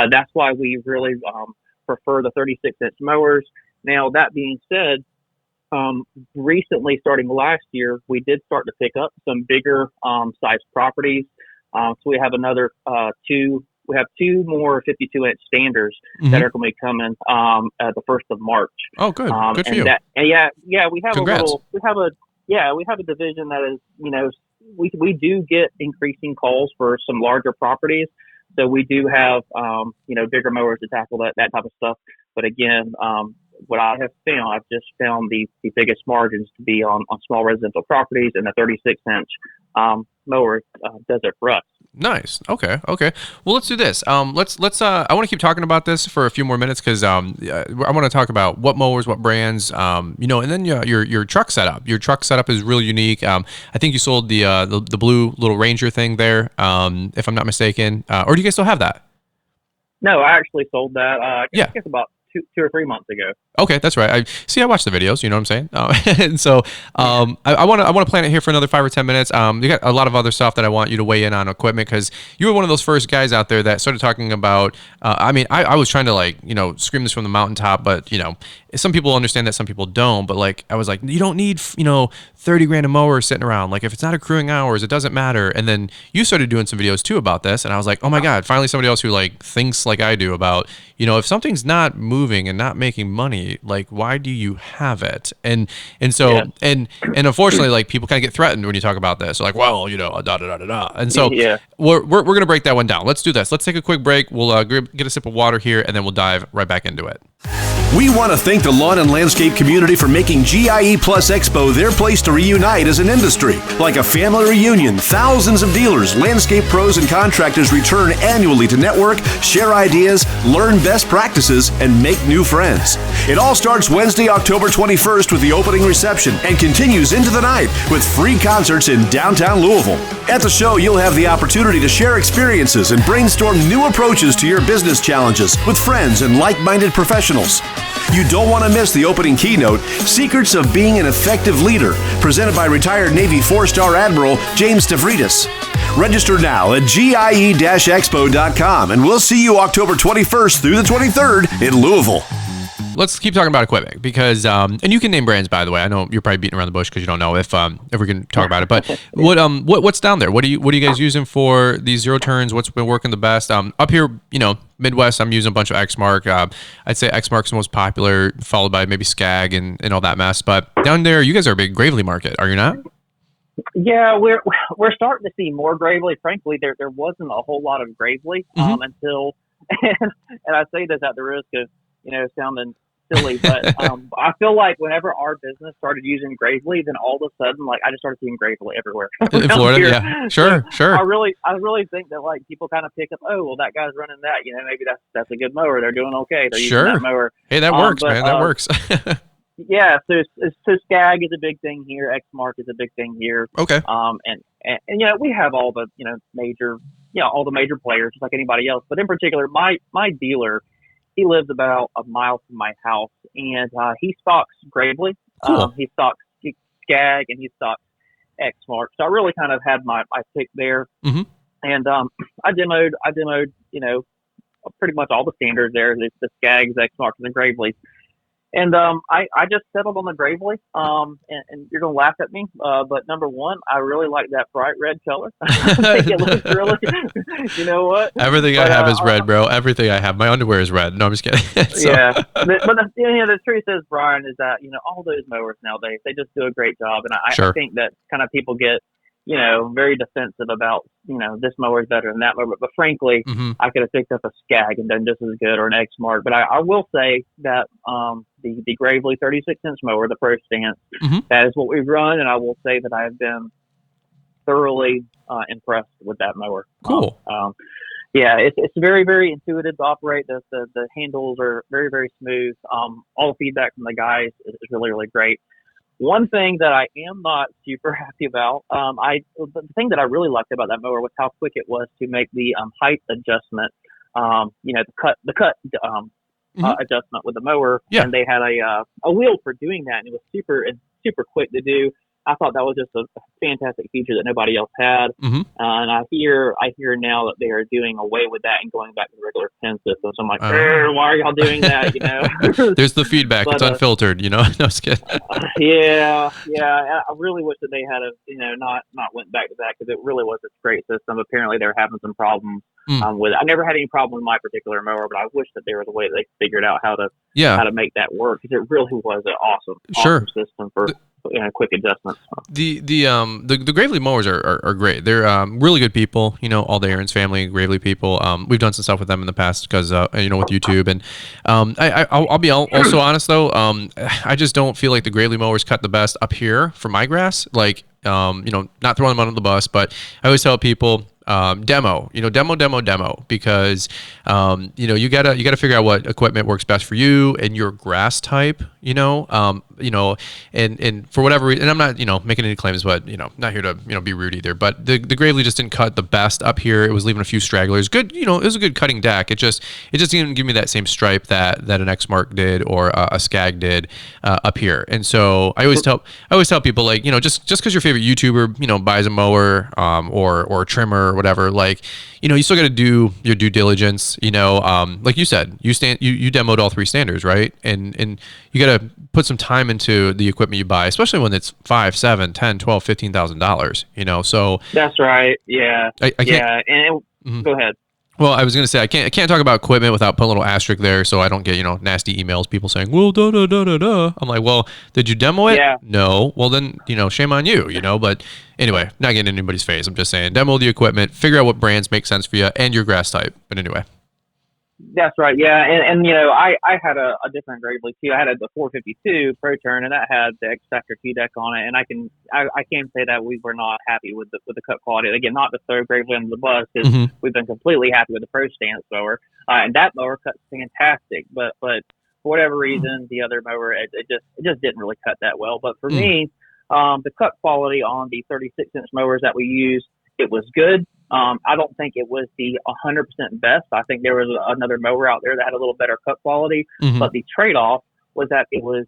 that's why we really prefer the 36-inch mowers. Now, that being said, recently, starting last year, we did start to pick up some bigger sized properties. So we have another two. We have two more 52-inch standards that are going to be coming at the 1st of March. Oh, good. Good for and you. We have Congrats. we have a division that is, we do get increasing calls for some larger properties. So we do have, bigger mowers to tackle that type of stuff. But again, what I have found, I've just found the biggest margins to be on small residential properties, and the 36-inch mower does it for us. Nice. Okay. Well, let's do this. Let's. I want to keep talking about this for a few more minutes because I want to talk about what mowers, what brands, and then your truck setup. Your truck setup is really unique. I think you sold the blue little Ranger thing there, if I'm not mistaken. Or do you guys still have that? No, I actually sold that. I Yeah. guess about two or 3 months ago. Okay, that's right. I watch the videos. You know what I'm saying? And so I want to plan it here for another 5 or 10 minutes. You got a lot of other stuff that I want you to weigh in on equipment because you were one of those first guys out there that started talking about. I was trying to scream this from the mountaintop, but some people understand that, some people don't. But I was like, you don't need 30 grand a mower sitting around. If it's not accruing hours, it doesn't matter. And then you started doing some videos too about this, and I was like, oh my god, finally somebody else who thinks like I do about if something's not moving and not making money, why do you have it? And so Yeah. and unfortunately, people kind of get threatened when you talk about this. They're like, well, da da da da da. And so Yeah. we're gonna break that one down. Let's do this. Let's take a quick break. We'll get a sip of water here, and then we'll dive right back into it. We want to thank the lawn and landscape community for making GIE Plus Expo their place to reunite as an industry. Like a family reunion, thousands of dealers, landscape pros, and contractors return annually to network, share ideas, learn best practices, and make new friends. It all starts Wednesday, October 21st with the opening reception and continues into the night with free concerts in downtown Louisville. At the show, you'll have the opportunity to share experiences and brainstorm new approaches to your business challenges with friends and like-minded professionals. You don't want to miss the opening keynote, Secrets of Being an Effective Leader, presented by retired Navy 4-star Admiral James Stavridis. Register now at GIE-expo.com, and we'll see you October 21st through the 23rd in Louisville. Let's keep talking about equipment because, and you can name brands, by the way. I know you're probably beating around the bush because you don't know if we're going to talk about it. But what's down there? What are you guys using for these zero turns? What's been working the best? Up here, Midwest, I'm using a bunch of Exmark. I'd say Exmark's the most popular, followed by maybe Skag and all that mess. But down there, you guys are a big Gravely market, are you not? Yeah, we're starting to see more Gravely. Frankly, there wasn't a whole lot of Gravely until, and I say this at the risk of sounding silly, but I feel like whenever our business started using Gravely, then all of a sudden, I just started seeing Gravely everywhere in Florida. Here. Yeah, sure. I really think that people kind of pick up. Oh, well, that guy's running that. Maybe that's a good mower. They're doing okay. They're using that mower. Hey, that works, man. That works. Yeah, so Skag is a big thing here. Exmark is a big thing here. Okay. And we have all the major all the major players just like anybody else. But in particular, my dealer, he lives about a mile from my house, and he stocks Gravely. Cool. He stocks Skag, and he stocks Exmark. So I really kind of had my pick there. Mm-hmm. And I demoed pretty much all the standards there, the Skags, Exmarks, and the Gravely's. And I just settled on the Gravely, and you're going to laugh at me, but number one, I really like that bright red color. I think it looks really, you know what? Everything I have is red, bro. Everything I have. My underwear is red. No, I'm just kidding. Yeah. But the truth is, Brian, is that, all those mowers nowadays, they just do a great job. And I think that kind of people get, very defensive about, this mower is better than that mower. But frankly, I could have picked up a Skag and done just as good, or an Exmark. But I will say that the Gravely 36-inch mower, the Pro Stance, that is what we've run. And I will say that I have been thoroughly impressed with that mower. Cool. Yeah, it's very, very intuitive to operate. The handles are very, very smooth. All the feedback from the guys is really, really great. One thing that I am not super happy about, the thing that I really liked about that mower was how quick it was to make the height adjustment. The cut adjustment with the mower, Yeah. and they had a wheel for doing that, and it was super quick to do. I thought that was just a fantastic feature that nobody else had. Mm-hmm. And I hear now that they are doing away with that and going back to the regular pin system. So I'm like, why are y'all doing that? You know, There's the feedback. But, it's unfiltered. No, I was kidding. yeah. I really wish that they had not went back to that, because it really was a great system. Apparently, they're having some problems with it. I never had any problem with my particular mower, but I wish that there was a way that they figured out how to make that work, because it really was an awesome system for quick adjustments. The Gravely mowers are great. They're really good people. All the Aaron's family, Gravely people. We've done some stuff with them in the past because with YouTube. And I'll be also honest though. I just don't feel like the Gravely mowers cut the best up here for my grass. Like not throwing them under the bus, but I always tell people. Demo, because you gotta figure out what equipment works best for you and your grass type, and for whatever reason, and I'm not making any claims, but not here to be rude either, but the Gravely just didn't cut the best up here. It was leaving a few stragglers. Good, it was a good cutting deck. It just didn't give me that same stripe that an Exmark did or a Skag did up here. And so I always tell people, like, just because your favorite YouTuber buys a mower or a trimmer or whatever, like, you still got to do your due diligence. Like you said, you demoed all three standards, right? And you got to put some time into the equipment you buy, especially when it's $5, $7, $10, $12, $15,000. So that's right. Yeah. I can't, yeah. And go ahead. Well, I was going to say, I can't talk about equipment without putting a little asterisk there, so I don't get, nasty emails, people saying, well, da. I'm like, well, did you demo it? Yeah. No. Well, then, shame on you, but anyway, not getting in anybody's face. I'm just saying, demo the equipment, figure out what brands make sense for you and your grass type. But anyway. That's right. Yeah. And I had a different Gravely too. I had the 452 Pro Turn, and that had the X-Factor T-Deck on it. And I can say that we were not happy with the cut quality. Again, not to throw Gravely under the bus, because we've been completely happy with the Pro Stance mower. And that mower cuts fantastic. But for whatever reason, the other mower, it just didn't really cut that well. But for me, the cut quality on the 36-inch mowers that we used, it was good. I don't think it was the 100% best. I think there was another mower out there that had a little better cut quality, but the trade-off was that it was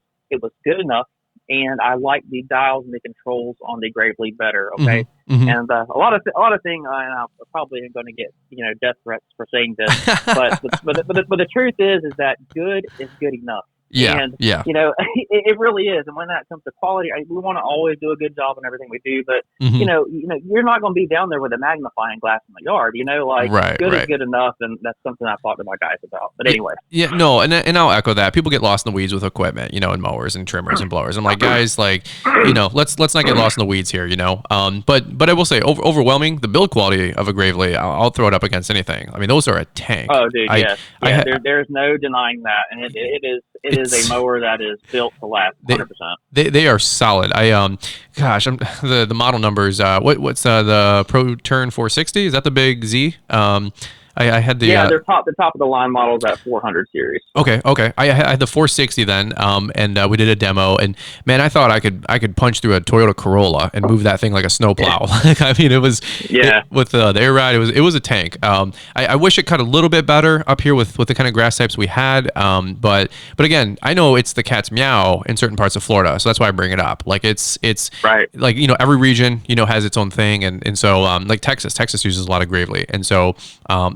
good enough, and I liked the dials and the controls on the Gravely better. Okay, and a lot of things. And I'm probably going to get death threats for saying this, but the truth is that good is good enough. Yeah, and, it really is. And when that comes to quality, we want to always do a good job in everything we do. But, you're not going to be down there with a magnifying glass in the yard, good is good enough. And that's something I've talked to my guys about. But anyway. Yeah, no, and I'll echo that. People get lost in the weeds with equipment, and mowers and trimmers and blowers. I'm like, guys, like, let's not get lost in the weeds here, But I will say, overwhelming, the build quality of a Gravely, I'll throw it up against anything. I mean, those are a tank. Oh, dude, yes. There's no denying that. And it is a mower that is built to last 100%. They are solid. The model numbers. What's the Pro Turn 460? Is that the big Z? I had the they're the top of the line models at 400 series. Okay. I had the 460 then, and we did a demo, and man, I thought I could punch through a Toyota Corolla and move that thing like a snowplow. I mean, it was with the air ride, it was a tank. I wish it cut a little bit better up here with the kind of grass types we had, but again, I know it's the cat's meow in certain parts of Florida, so that's why I bring it up. Like it's right. Like every region has its own thing, and so like Texas uses a lot of Gravely, and so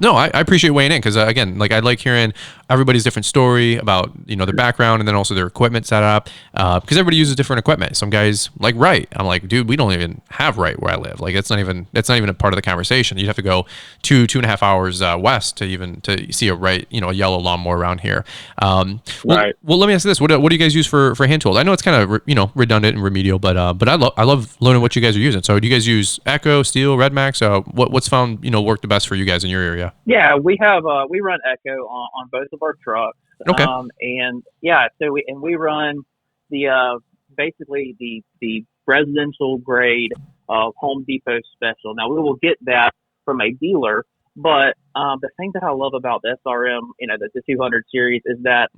no, I appreciate weighing in, because again, like I like hearing everybody's different story about their background and then also their equipment setup, because everybody uses different equipment. Some guys like Wright. I'm like, dude, we don't even have Wright where I live. Like that's not even a part of the conversation. You'd have to go 2.5 hours west to see a Wright, a yellow lawnmower around here. Right. Well, let me ask you this: what do you guys use for hand tools? I know it's kind of redundant and remedial, but I love learning what you guys are using. So do you guys use Echo, Steel, Red Max? What's found work the best for you guys in your area? Yeah, we run Echo on both of our trucks. Okay. So we run the basically the residential grade Home Depot special. Now we will get that from a dealer, but the thing that I love about the SRM, the 200 series, is that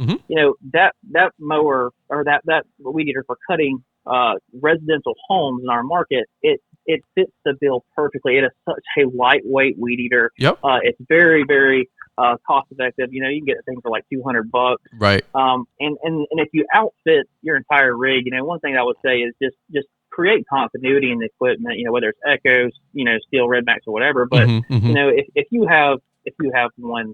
that mower, or that weed eater for cutting residential homes in our market, it fits the bill perfectly. It is such a lightweight weed eater. Yep. It's very, very cost effective. You know, you can get things for like $200. Right. And if you outfit your entire rig, you know, one thing I would say is just create continuity in the equipment. You know, whether it's Echoes, you know, Steel, Red Max, or whatever. But you know, if you have one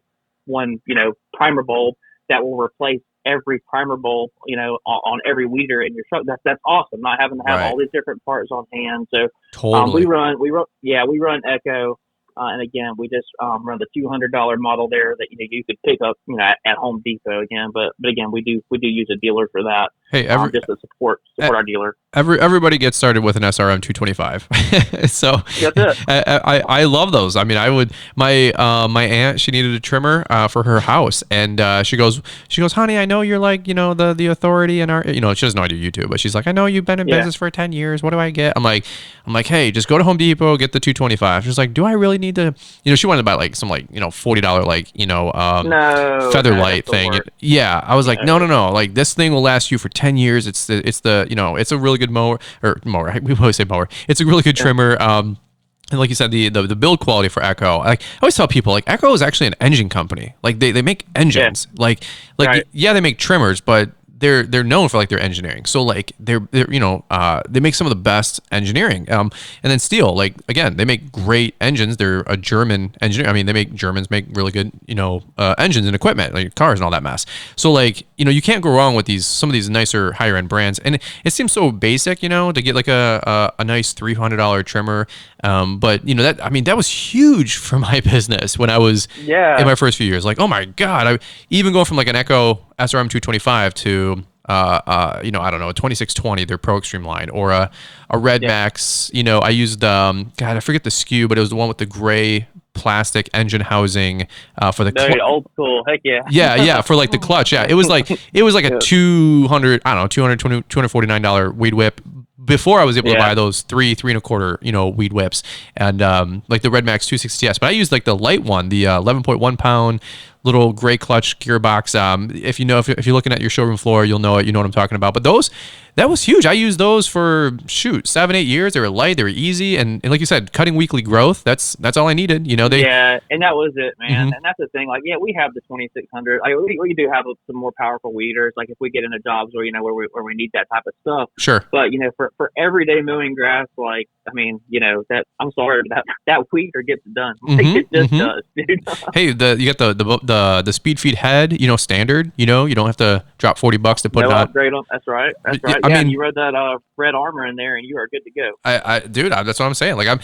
you know primer bulb that will replace every primer bulb, you know, on every weeder in your truck, that's awesome. Not having to have all these different parts on hand. So totally. we run Echo. And again, we just run the $200 model there that you could pick up, you know, at Home Depot again. But again, we do use a dealer for that. Hey, just to support our dealer. Everybody gets started with an SRM 225. So that's it. I love those. I mean, I would my aunt, she needed a trimmer for her house, and she goes, honey, I know you're like, you know, the authority in our, you know, she doesn't know I do YouTube, but she's like, I know you've been in business for 10 years. What do I get? I'm like, hey, just go to Home Depot, get the 225. She's like, do I really need to? You know, she wanted to buy like some like, you know, $40 like, you know, Featherlight thing. Yeah, I was like, no, like this thing will last you for 10 years. It's the you know, it's a really good mower. We always say mower. It's a really good trimmer. And like you said, the build quality for Echo, like I always tell people, like Echo is actually an engine company. Like they make engines. Like they make trimmers, but they're known for like their engineering. So like they're you know they make some of the best engineering. And then Steel, like again, they make great engines. They're a German engineer. I mean, Germans make really good, you know, engines and equipment, like cars and all that mess. So like, you know, you can't go wrong with some of these nicer higher end brands. And it seems so basic, you know, to get like a nice $300 trimmer. But you know, that was huge for my business when I was in my first few years. Like, oh my God, I even going from like an Echo SRM 225 to you know, I don't know, a 2620, their Pro Extreme line, or a Red Max. You know, I used God, I forget the SKU, but it was the one with the gray plastic engine housing for the old school. Heck yeah. Yeah, for like the clutch. Yeah, it was like a $249 weed whip. Before I was able to buy those 3 3.25, you know, weed whips, and like the Red Max 260S, but I used like the light one, the 11.1 pound little gray clutch gearbox. If you're looking at your showroom floor, you'll know it. You know what I'm talking about. But that was huge. I used those for 7-8 years. They were light, they were easy, and like you said, cutting weekly growth. That's all I needed. You know, and that was it, man. And that's the thing. Like, we have the 2600. Like, we do have some more powerful weeders. Like if we get into jobs where where we need that type of stuff. Sure. But you know, for everyday mowing grass, like I mean, you know, I'm sorry, that weeder gets it done. Like, it just does, dude. Hey, you got the speed feed head, you know, standard. You know, you don't have to drop $40 to put it on. Upgrade on. That's right. I mean, you read that red armor in there, and you are good to go. Dude, that's what I'm saying. Like I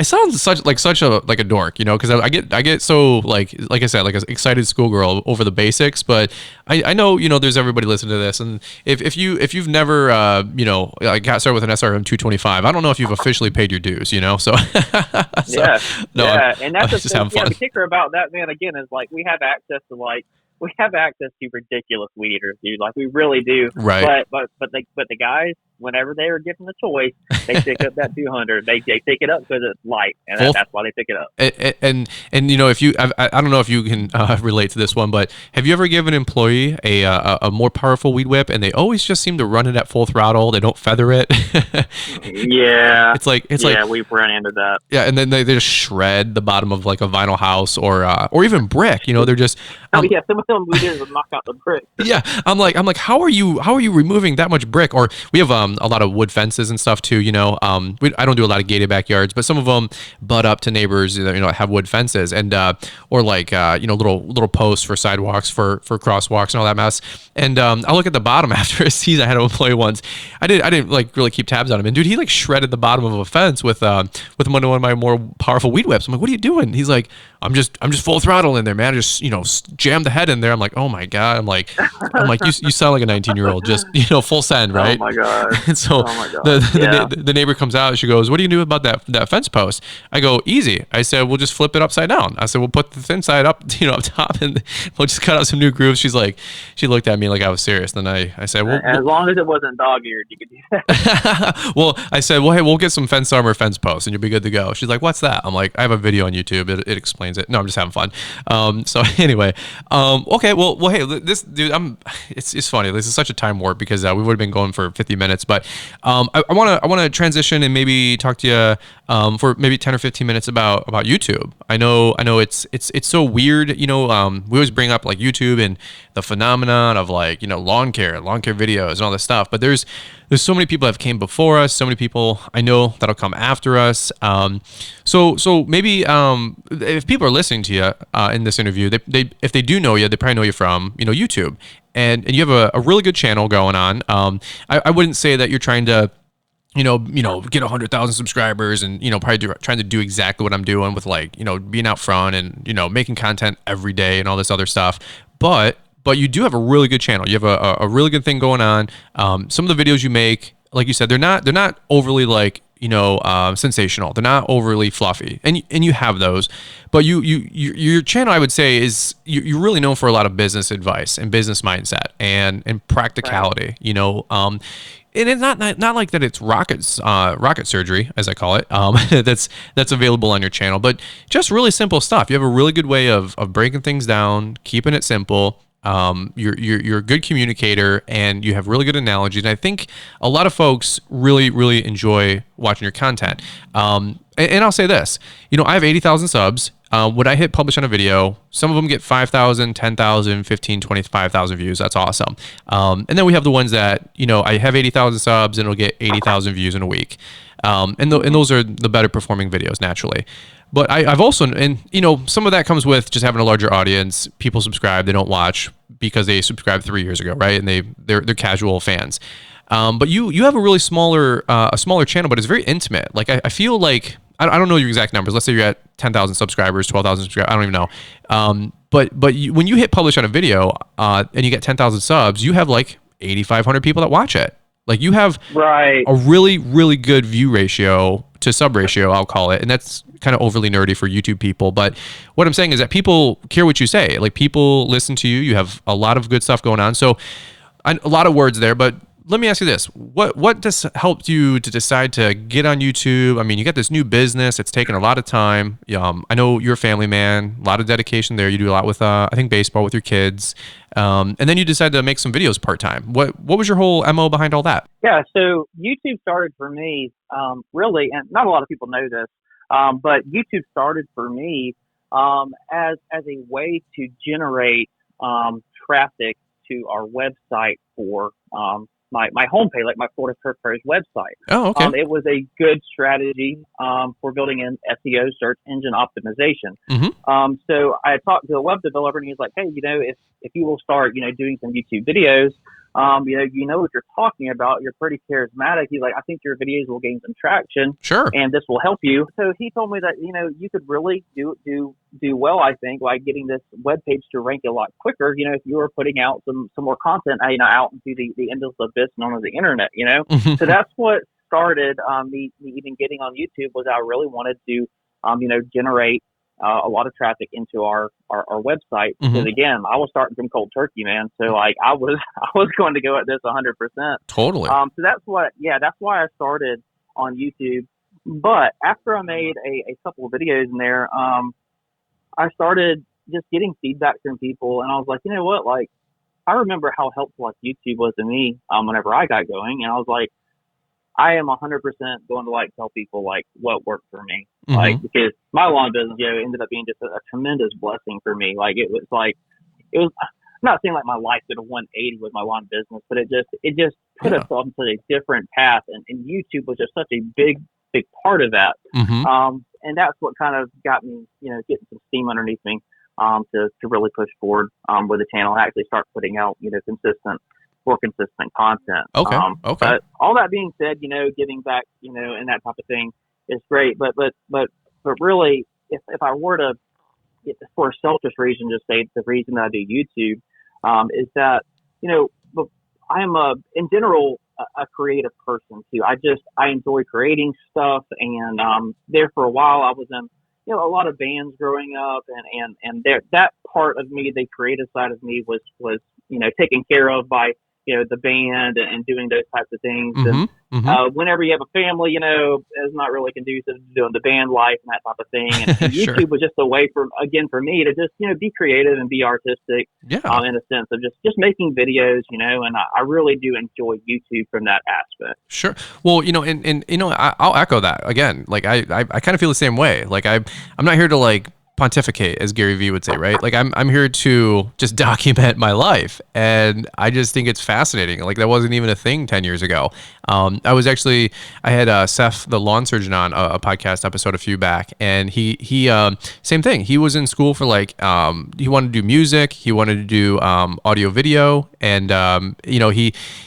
sound such a dork, you know, because I get so like I said, like an excited schoolgirl over the basics. But I know, you know, there's everybody listening to this, and if you've never you know, got started with an SRM 225, I don't know if you've officially paid your dues, you know. So and that's the kicker about that, man. Again, is like we have access to ridiculous weeders, dude. Like we really do. Right. But the guys, whenever they are given the choice, they pick up that 200. They pick it up because it's light, and that's why they pick it up. And you know, if I don't know if you can relate to this one, but have you ever given an employee a more powerful weed whip, and they always just seem to run it at full throttle? They don't feather it. Yeah. It's like we've run into that. Yeah, and then they just shred the bottom of like a vinyl house or even brick. You know, they're just. Some of them weeders will knock out the brick. Yeah, I'm like, how are you removing that much brick? Or we have a lot of wood fences and stuff too. You know, I don't do a lot of gated backyards, but some of them butt up to neighbors. You know, have wood fences and or like you know, little posts for sidewalks for crosswalks and all that mess. And I look at the bottom after a season. I had an employee once. I didn't like really keep tabs on him, and dude, he like shredded the bottom of a fence with one of my more powerful weed whips. I'm like, what are you doing? He's like, I'm just full throttle in there, man. I just, you know, jam the head in there. I'm like, oh my God. I'm like, you sound like a 19-year-old, just, you know, full send, right? Oh my God. And so the neighbor comes out. She goes, what do you do about that fence post? I go, easy. I said, we'll just flip it upside down. I said, we'll put the thin side up, you know, up top, and we'll just cut out some new grooves. She's like, she looked at me like I was serious. Then I said, well, as long as it wasn't dog-eared, you could do that. Well, I said, well, hey, we'll get some fence armor, fence posts, and you'll be good to go. She's like, what's that? I'm like, I have a video on YouTube. It explains it. No, I'm just having fun. So anyway, okay, well, hey, this dude, it's funny. This is such a time warp because we would have been going for 50 minutes, But I want to transition and maybe talk to you for maybe 10 or 15 minutes about YouTube. I know it's so weird. We always bring up like YouTube and the phenomenon of like, lawn care videos and all this stuff. But there's so many people that have came before us, so many people I know that'll come after us. So maybe if people are listening to you in this interview, they if they do know you, they probably know you from YouTube, and you have a really good channel going on. I wouldn't say that you're trying to get 100,000 subscribers and, probably trying to do exactly what I'm doing with like, being out front and, making content every day and all this other stuff. But you do have a really good channel. You have a really good thing going on. Some of the videos you make, like you said, they're not overly like, sensational. They're not overly fluffy, and you have those, but your channel, I would say, is you're really known for a lot of business advice and business mindset and practicality. Right. And it's not like that. It's rocket surgery, as I call it. That's available on your channel, but just really simple stuff. You have a really good way of breaking things down, keeping it simple. You're a good communicator and you have really good analogies. And I think a lot of folks really, really enjoy watching your content. And I'll say this, I have 80,000 subs. When I hit publish on a video, some of them get 5,000, 10,000, 15, 25,000 views. That's awesome. And then we have the ones that, I have 80,000 subs and it'll get 80,000 views in a week. And those are the better performing videos naturally. But I've also, some of that comes with just having a larger audience. People subscribe, they don't watch because they subscribed 3 years ago, right? And they're casual fans. But you have a really smaller channel, but it's very intimate. Like I feel like, I don't know your exact numbers. Let's say you're at 10,000 subscribers, 12,000 subscribers. I don't even know. But when you hit publish on a video and you get 10,000 subs, you have like 8,500 people that watch it. Like you have a really, really good view ratio to sub ratio, I'll call it. And that's kind of overly nerdy for YouTube people. But what I'm saying is that people care what you say. Like people listen to you. You have a lot of good stuff going on. So a lot of words there, but let me ask you this. What just helped you to decide to get on YouTube? I mean, you got this new business. It's taken a lot of time. I know you're a family man, a lot of dedication there. You do a lot with, I think, baseball with your kids. And then you decided to make some videos part-time. What was your whole MO behind all that? Yeah, so YouTube started for me, really, and not a lot of people know this, but YouTube started for me as a way to generate traffic to our website for my homepage, like my Florida Turf Pros website. Oh, okay. It was a good strategy for building in SEO, search engine optimization. Mm-hmm. So I talked to a web developer, and he's like, "Hey, if you will start, doing some YouTube videos, you know what you're talking about. You're pretty charismatic." He's like, "I think your videos will gain some traction. Sure. And this will help you." So he told me that, you could really do well, I think, by getting this web page to rank a lot quicker, if you were putting out some more content, out into the endless abyss known as the internet, So that's what started me even getting on YouTube. Was I really wanted to, generate a lot of traffic into our website. Mm-hmm. Because again, I was starting from cold turkey, man. So like I was going to go at this 100%. Totally. So that's why I started on YouTube. But after I made a couple of videos in there, I started just getting feedback from people, and I was like, you know what? Like, I remember how helpful like YouTube was to me whenever I got going, and I was like, I am 100% going to like tell people like what worked for me, mm-hmm. like because my lawn business, ended up being just a tremendous blessing for me. Like it was. I'm not saying like my life did a 180 with my lawn business, but it just put us onto a different path, and YouTube was just such a big part of that. Mm-hmm. And that's what kind of got me, getting some steam underneath me, to really push forward, with the channel and actually start putting out, more consistent content. Okay. But all that being said, giving back, and that type of thing is great. But really, if I were to, for a selfish reason, just say the reason that I do YouTube, is that, I am in general, a creative person too. I enjoy creating stuff, and there for a while I was in a lot of bands growing up, and that part of me, the creative side of me, was taken care of by the band and doing those types of things. Mm-hmm. Whenever you have a family, it's not really conducive to doing the band life and that type of thing. And Sure. YouTube was just a way for me to just, be creative and be artistic, Yeah. in a sense of just making videos, and I really do enjoy YouTube from that aspect. Sure. Well, I'll echo that again. Like I kind of feel the same way. Like I'm not here to like pontificate, as Gary Vee would say, right? Like I'm here to just document my life, and I just think it's fascinating. Like that wasn't even a thing 10 years ago. I had Seth, the lawn surgeon, on a podcast episode a few back, and he same thing. He was in school for like he wanted to do music, he wanted to do audio video, and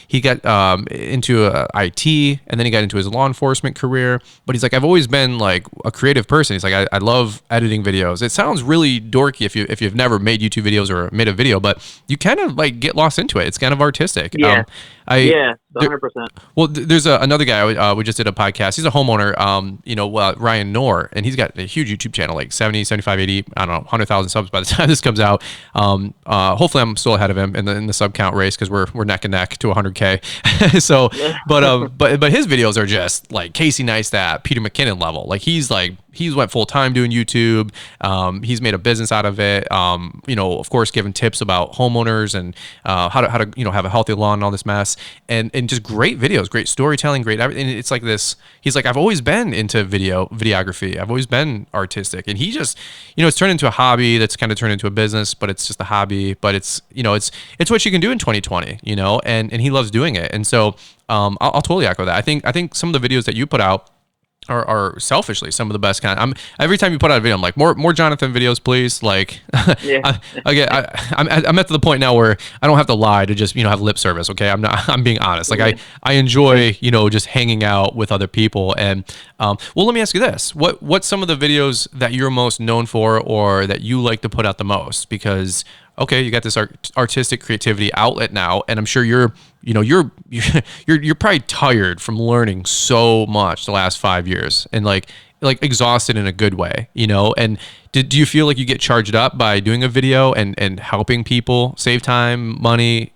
he got into IT, and then he got into his law enforcement career. But he's like, I've always been like a creative person. He's like, I love editing videos. It sounds really dorky if you've never made YouTube videos or made a video, but you kind of like get lost into it. It's kind of artistic. Yeah. 100%. Well, there's another guy we just did a podcast. He's a homeowner, Ryan Knorr, and he's got a huge YouTube channel, like 70, 75, 80, I don't know, 100,000 subs by the time this comes out. Hopefully I'm still ahead of him in the sub count race, because we're neck and neck to 100K. So, but his videos are just like Casey Neistat, Peter McKinnon level. Like he's went full time doing YouTube. He's made a business out of it. Of course, giving tips about homeowners and how to have a healthy lawn and all this mess, and just great videos, great storytelling, great everything. It's like this. He's like, I've always been into videography. I've always been artistic, and he just it's turned into a hobby that's kind of turned into a business, but it's just a hobby. But it's it's what you can do in 2020, and he loves doing it. And so I'll totally echo that. I think some of the videos that you put out are selfishly some of the best kind. Every time you put out a video, I'm like, more Jonathan videos, please. Like, Yeah. I'm at the point now where I don't have to lie to just have lip service. Okay, I'm being honest. Like I enjoy just hanging out with other people. And well, let me ask you this: what's some of the videos that you're most known for, or that you like to put out the most? Because okay, you got this artistic creativity outlet now, and I'm sure you're probably tired from learning so much the last 5 years, and like exhausted in a good way, and do you feel like you get charged up by doing a video and helping people save time, money,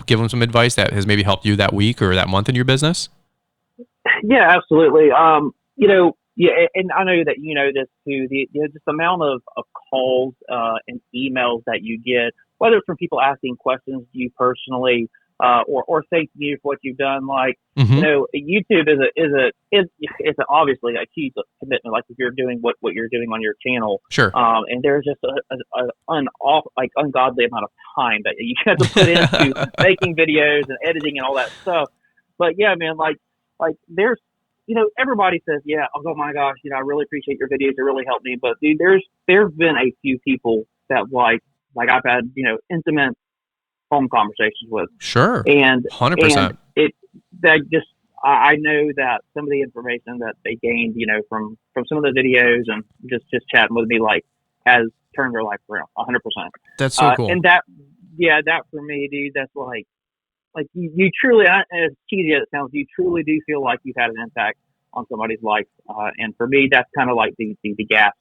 give them some advice that has maybe helped you that week or that month in your business? Yeah, absolutely. Yeah, and I know that you know this too. The just the amount of calls and emails that you get, whether it's from people asking questions to you personally, or thanking you for what you've done. Like, YouTube is obviously a huge commitment. Like if you're doing what you're doing on your channel, sure. And there's just an ungodly amount of time that you have to put into making videos and editing and all that stuff. But yeah, man, like there's. Everybody says, yeah, oh my gosh, I really appreciate your videos. They really helped me. But dude, there's been a few people that like I've had, intimate phone conversations with. Sure. And 100%. I know that some of the information that they gained, from some of the videos and just chatting with me, like, has turned their life around 100%. That's so cool. And that for me, dude, that's like you truly, as cheesy as it sounds, you truly do feel like you've had an impact on somebody's life. And for me, that's kind of like the gas,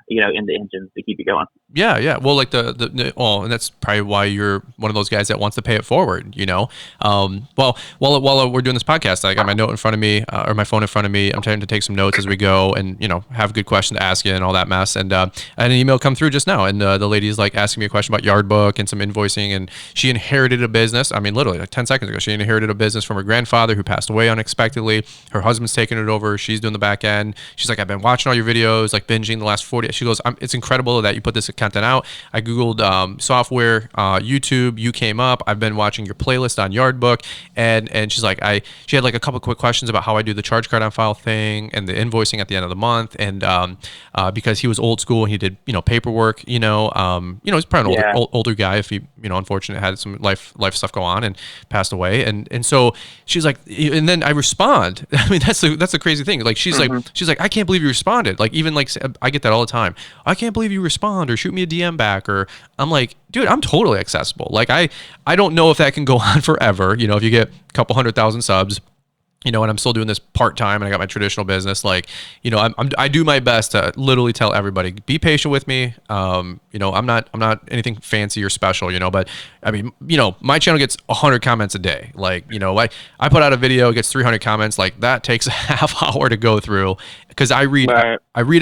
in the engine to keep it going. Yeah. Well, like and that's probably why you're one of those guys that wants to pay it forward, Well, while we're doing this podcast, I got my note in front of me, or my phone in front of me. I'm trying to take some notes as we go, and have a good question to ask you and all that mess. And I had an email come through just now, and the lady's like asking me a question about Yard Book and some invoicing, and she inherited a business. I mean, literally like 10 seconds ago, she inherited a business from her grandfather who passed away unexpectedly. Her husband's taking it over. She's doing the back end. She's like, I've been watching all your videos, like binging the last 40. She goes, it's incredible that you put this content out. I Googled software, YouTube, you came up. I've been watching your playlist on Yard Book. And she's like, she had like a couple quick questions about how I do the charge card on file thing and the invoicing at the end of the month. And because he was old school, he did, paperwork, he's probably an older guy if he, unfortunately had some life stuff go on and passed away. And so she's like, and then I respond. I mean, that's the crazy thing. Like, she's like, I can't believe you responded. Like, even like, I get that all the time. I can't believe you respond, or shoot me a DM back, or I'm like, dude, I'm totally accessible. Like I don't know if that can go on forever. If you get a couple 100,000 subs, and I'm still doing this part-time and I got my traditional business. Like, I do my best to literally tell everybody, be patient with me. I'm not anything fancy or special, but I mean, my channel gets 100 comments a day. Like, I put out a video, it gets 300 comments. Like that takes a half hour to go through because I read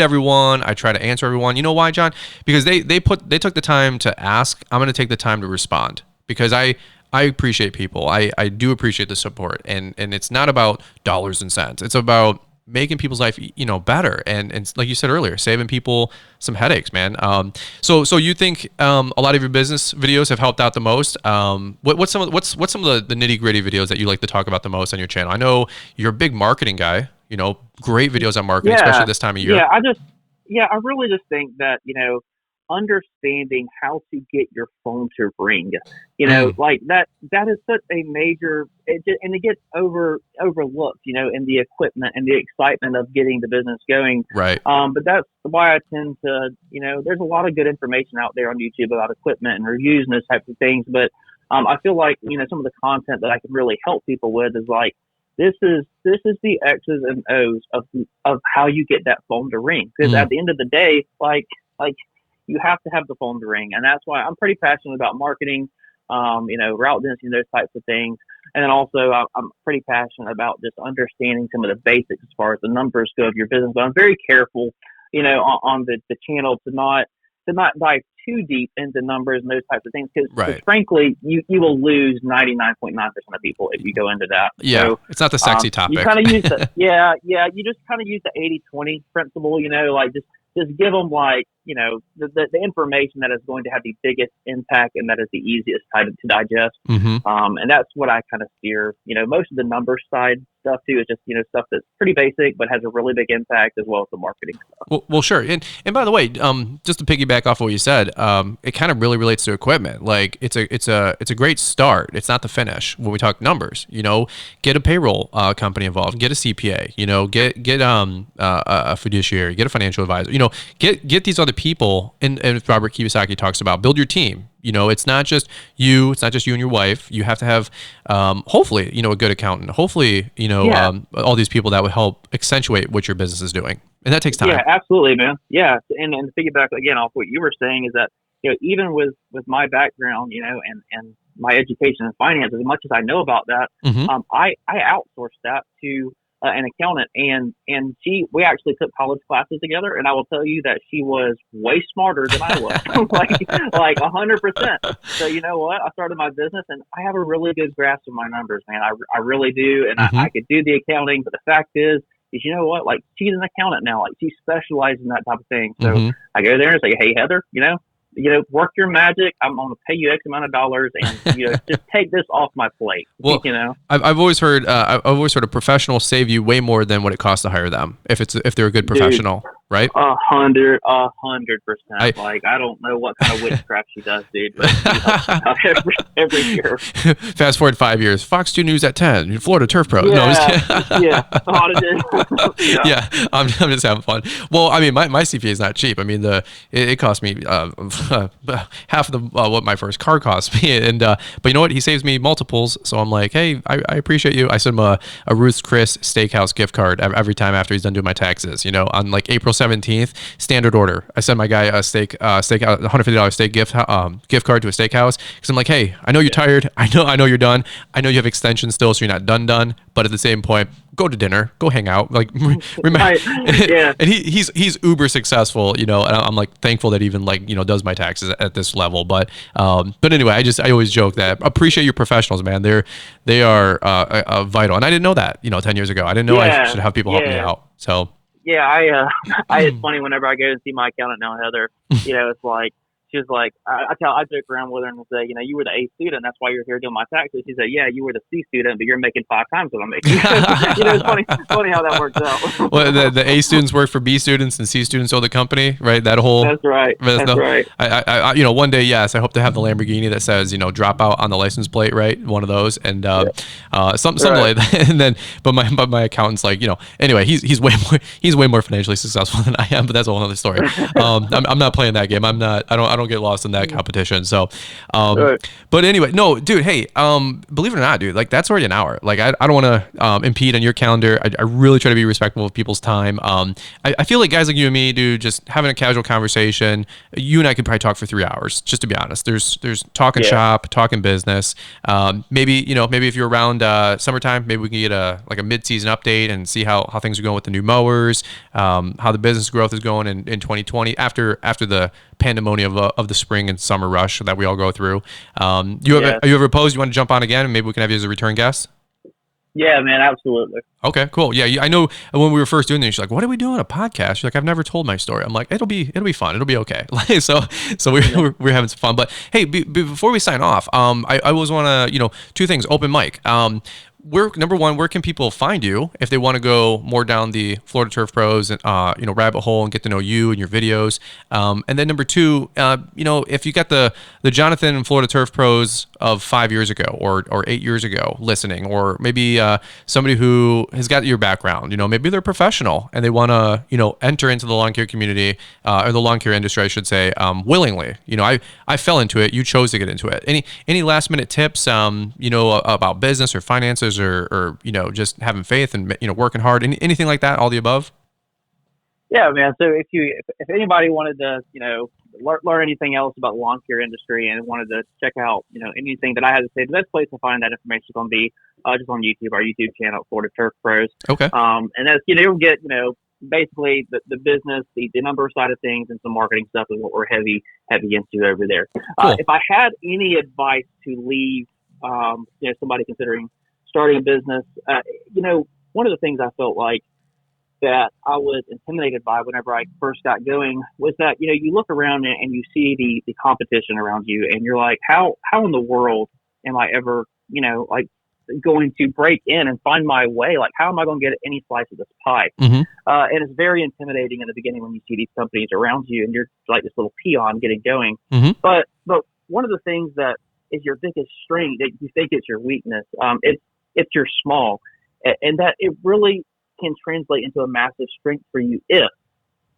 everyone. I try to answer everyone. You know why, John? Because they took the time to ask. I'm going to take the time to respond because I appreciate people. I do appreciate the support, and it's not about dollars and cents. It's about making people's life, better. And like you said earlier, saving people some headaches, man. So you think a lot of your business videos have helped out the most? What's some of the nitty gritty videos that you like to talk about the most on your channel? I know you're a big marketing guy. Great videos on marketing, especially this time of year. I really just think that understanding how to get your phone to ring, like that is such a major, and it gets overlooked, in the equipment and the excitement of getting the business going. Right. But that's why I tend to, there's a lot of good information out there on YouTube about equipment and reviews and those types of things. But I feel like, some of the content that I can really help people with is like, this is the X's and O's of how you get that phone to ring. Because at the end of the day, like you have to have the phone to ring. And that's why I'm pretty passionate about marketing, route density, those types of things. And then also I'm pretty passionate about just understanding some of the basics as far as the numbers go of your business. But I'm very careful, on the channel to not dive too deep into numbers and those types of things. Because frankly, you will lose 99.9% of people if you go into that. Yeah, so, it's not the sexy topic. You kind of use the, you just kind of use the 80-20 principle, like just give them like, the information that is going to have the biggest impact and that is the easiest type to digest. And that's what I kind of steer. Most of the numbers side stuff too is just, stuff that's pretty basic but has a really big impact, as well as the marketing stuff. Well, sure. And by the way, just to piggyback off what you said, it kind of really relates to equipment. Like it's a great start. It's not the finish when we talk numbers. Get a payroll company involved, get a CPA, get a fiduciary, get a financial advisor, get these other people. And Robert Kiyosaki talks about build your team. It's not just you and your wife. You have to have, hopefully, a good accountant, hopefully, all these people that would help accentuate what your business is doing. And that takes time. Yeah, absolutely, man. Yeah. And to piggyback again off what you were saying is that, even with my background, and my education in finance, as much as I know about that, I outsourced that to an accountant, and we actually took college classes together, and I will tell you that she was way smarter than I was, like 100%. So you know what? I started my business, and I have a really good grasp of my numbers, man. I really do, and I could do the accounting. But the fact is you know what? Like she's an accountant now. Like she specializes in that type of thing. So I go there and say, hey Heather, work your magic. I'm going to pay you X amount of dollars, and just take this off my plate. Well, I've always heard a professional save you way more than what it costs to hire them if they're a good professional, right? 100%. Like I don't know what kind of witchcraft she does, dude, but she helps out every year. Fast forward 5 years, Fox 2 News at 10, Florida Turf Pro. Yeah, I'm just having fun. Well, I mean, my CPA is not cheap. I mean, it cost me half of what my first car cost me, and but you know what? He saves me multiples. So I'm like, hey, I appreciate you. I send him a Ruth's Chris Steakhouse gift card every time after he's done doing my taxes. On like April 17th, standard order. I send my guy a $150 steak gift card to a steakhouse because I'm like, hey, I know you're tired. I know you're done. I know you have extensions still, so you're not done. But at the same point, go to dinner, go hang out. Like, remember, yeah. And he's uber successful, and I'm like thankful that he even does my taxes at this level. But anyway, I always joke that appreciate your professionals, man. They are vital, and I didn't know that 10 years ago. I didn't know I should have people help me out. So. Yeah, it's funny whenever I go and see my accountant now, Heather, it's like, she's like, I joke around with her and say, you were the A student, that's why you're here doing my taxes. She said, yeah, you were the C student, but you're making 5 times what I'm making. It's funny how that works out. Well, the A students work for B students and C students own the company, right? That whole. That's right. Right. I one day, yes, I hope to have the Lamborghini that says, drop out on the license plate, right? One of those, and something like that. And then, but my accountant's like, anyway, he's way more financially successful than I am, but that's a whole other story. I'm not playing that game. I don't don't get lost in that competition. So, but anyway, no, dude, hey, believe it or not, dude, like that's already an hour. Like I don't want to impede on your calendar. I really try to be respectful of people's time. I feel like guys like you and me, dude, just having a casual conversation, you and I could probably talk for 3 hours, just to be honest. There's talking shop, talking business. Maybe if you're around summertime, maybe we can get a mid-season update and see how things are going with the new mowers, how the business growth is going in 2020 after the pandemonium of the spring and summer rush that we all go through. Are you ever opposed? You want to jump on again and maybe we can have you as a return guest? Yeah, man, absolutely. Okay, cool. Yeah, I know when we were first doing this, she's like, "What are we doing? A podcast?" She's like, "I've never told my story." I'm like, "It'll be fun. It'll be okay." so we're having some fun. But hey, before we sign off, I always want to, two things. Open mic. Number one, where can people find you if they want to go more down the Florida Turf Pros and rabbit hole and get to know you and your videos? And then number two, if you got the Jonathan and Florida Turf Pros of 5 years ago or 8 years ago listening, or maybe somebody who has got your background, maybe they're professional and they want to enter into the lawn care community or the lawn care industry, I should say, willingly. I fell into it. You chose to get into it. Any last minute tips, about business or finances? Or just having faith and working hard, anything like that, all the above? Yeah, man. So if anybody wanted to learn anything else about the lawn care industry and wanted to check out anything that I had to say, the best place to find that information is going to be just on YouTube, our YouTube channel, Florida Turf Pros. Okay. And that's you'll get basically the business, the number side of things, and some marketing stuff is what we're heavy into over there. Cool. If I had any advice to leave somebody considering starting a business, one of the things I felt like that I was intimidated by whenever I first got going was that, you look around and you see the competition around you and you're like, how in the world am I ever, going to break in and find my way? Like, how am I going to get any slice of this pie? Mm-hmm. And it's very intimidating in the beginning when you see these companies around you and you're like this little peon getting going. Mm-hmm. But one of the things that is your biggest strength that you think it's your weakness, if you're small, and that it really can translate into a massive strength for you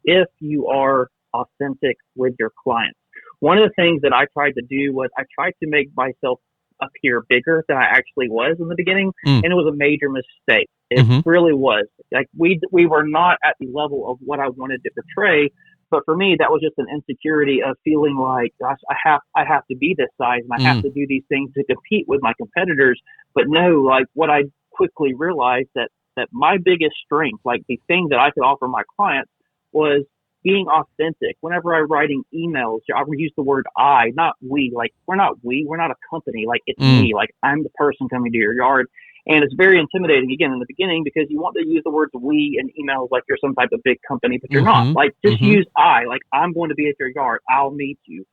if you are authentic with your clients. One of the things that I tried to do was I tried to make myself appear bigger than I actually was in the beginning, and it was a major mistake. It really was. Like we were not at the level of what I wanted to portray. But for me, that was just an insecurity of feeling like, gosh, I have to be this size and I have to do these things to compete with my competitors. But no, like what I quickly realized that my biggest strength, like the thing that I could offer my clients, was being authentic. Whenever I'm writing emails, I would use the word I, not we. Like we're not a company. Like it's me. Like I'm the person coming to your yard. And it's very intimidating, again, in the beginning, because you want to use the words we in emails like you're some type of big company, but you're not. Like, just use I. Like, I'm going to be at your yard. I'll meet you.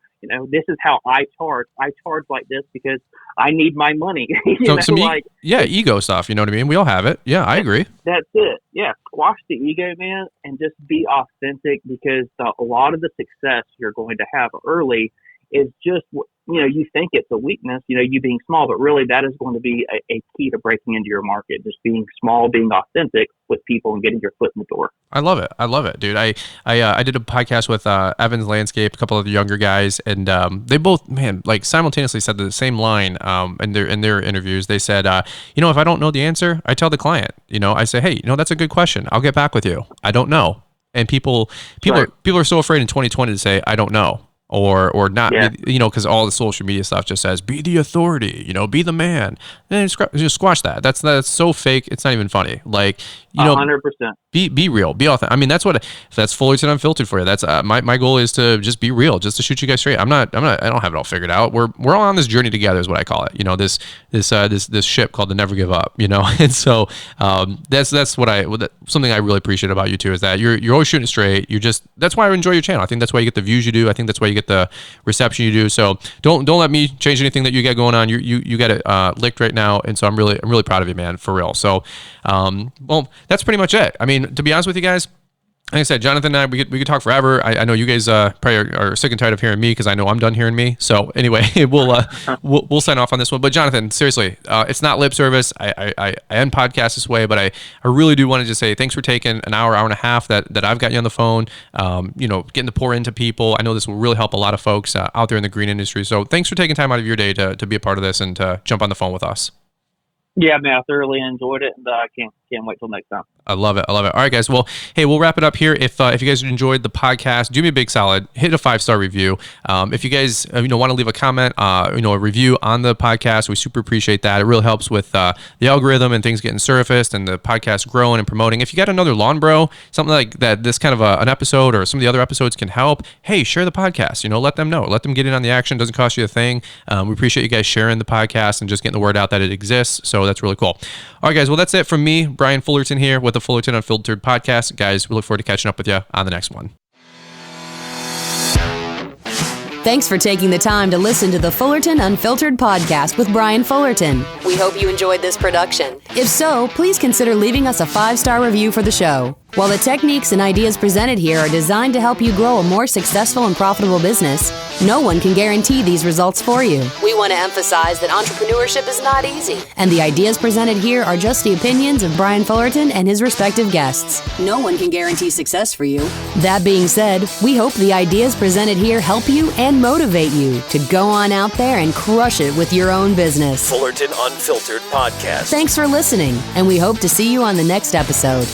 This is how I charge. I charge like this because I need my money. Ego stuff. You know what I mean? We all have it. Yeah, I agree. That's it. Yeah. Squash the ego, man, and just be authentic, because a lot of the success you're going to have early is just, you think it's a weakness, you being small, but really that is going to be a key to breaking into your market. Just being small, being authentic with people and getting your foot in the door. I love it, dude. I did a podcast with Evans Landscape, a couple of the younger guys, and they both, simultaneously said the same line in their interviews. They said, if I don't know the answer, I tell the client, I say, hey, that's a good question. I'll get back with you. I don't know. And people are so afraid in 2020 to say, I don't know. Or not, because all the social media stuff just says, be the authority, be the man. And just squash that. That's so fake. It's not even funny. Like, 100%. Be real, be authentic. I mean, that's Fullerton Unfiltered for you. That's my goal is to just be real, just to shoot you guys straight. I don't have it all figured out. We're all on this journey together is what I call it. This ship called the Never Give Up, and so, that's something I really appreciate about you too, is that you're always shooting straight. That's why I enjoy your channel. I think that's why you get the views you do. I think that's why you get the reception you do. So don't let me change anything that you got going on. You got it licked right now. And so I'm really proud of you, man, for real. So, well, that's pretty much it. I mean, to be honest with you guys, Like I said, Jonathan and I, we could talk forever. I know you guys probably are sick and tired of hearing me because I know I'm done hearing me. So anyway, we'll sign off on this one. But Jonathan, seriously, it's not lip service. I end podcasts this way, but I really do want to just say thanks for taking an hour and a half that I've got you on the phone. Getting to pour into people. I know this will really help a lot of folks out there in the green industry. So thanks for taking time out of your day to be a part of this and to jump on the phone with us. Yeah, man, I thoroughly enjoyed it, and I can't wait till next time. I love it. All right, guys. Well, hey, we'll wrap it up here. If you guys enjoyed the podcast, do me a big solid. Hit a 5-star review. If you guys want to leave a comment, a review on the podcast, we super appreciate that. It really helps with the algorithm and things getting surfaced and the podcast growing and promoting. If you got another lawn bro, something like that, this kind of an episode or some of the other episodes can help. Hey, share the podcast. Let them know. Let them get in on the action. Doesn't cost you a thing. We appreciate you guys sharing the podcast and just getting the word out that it exists. So that's really cool. All right, guys. Well, that's it from me, Brian Fullerton here with the Fullerton Unfiltered podcast. Guys, we look forward to catching up with you on the next one. Thanks for taking the time to listen to the Fullerton Unfiltered podcast with Brian Fullerton. We hope you enjoyed this production. If so, please consider leaving us a 5-star review for the show. While the techniques and ideas presented here are designed to help you grow a more successful and profitable business, no one can guarantee these results for you. We want to emphasize that entrepreneurship is not easy, and the ideas presented here are just the opinions of Brian Fullerton and his respective guests. No one can guarantee success for you. That being said, we hope the ideas presented here help you and motivate you to go on out there and crush it with your own business. Fullerton Unfiltered Podcast. Thanks for listening, and we hope to see you on the next episode.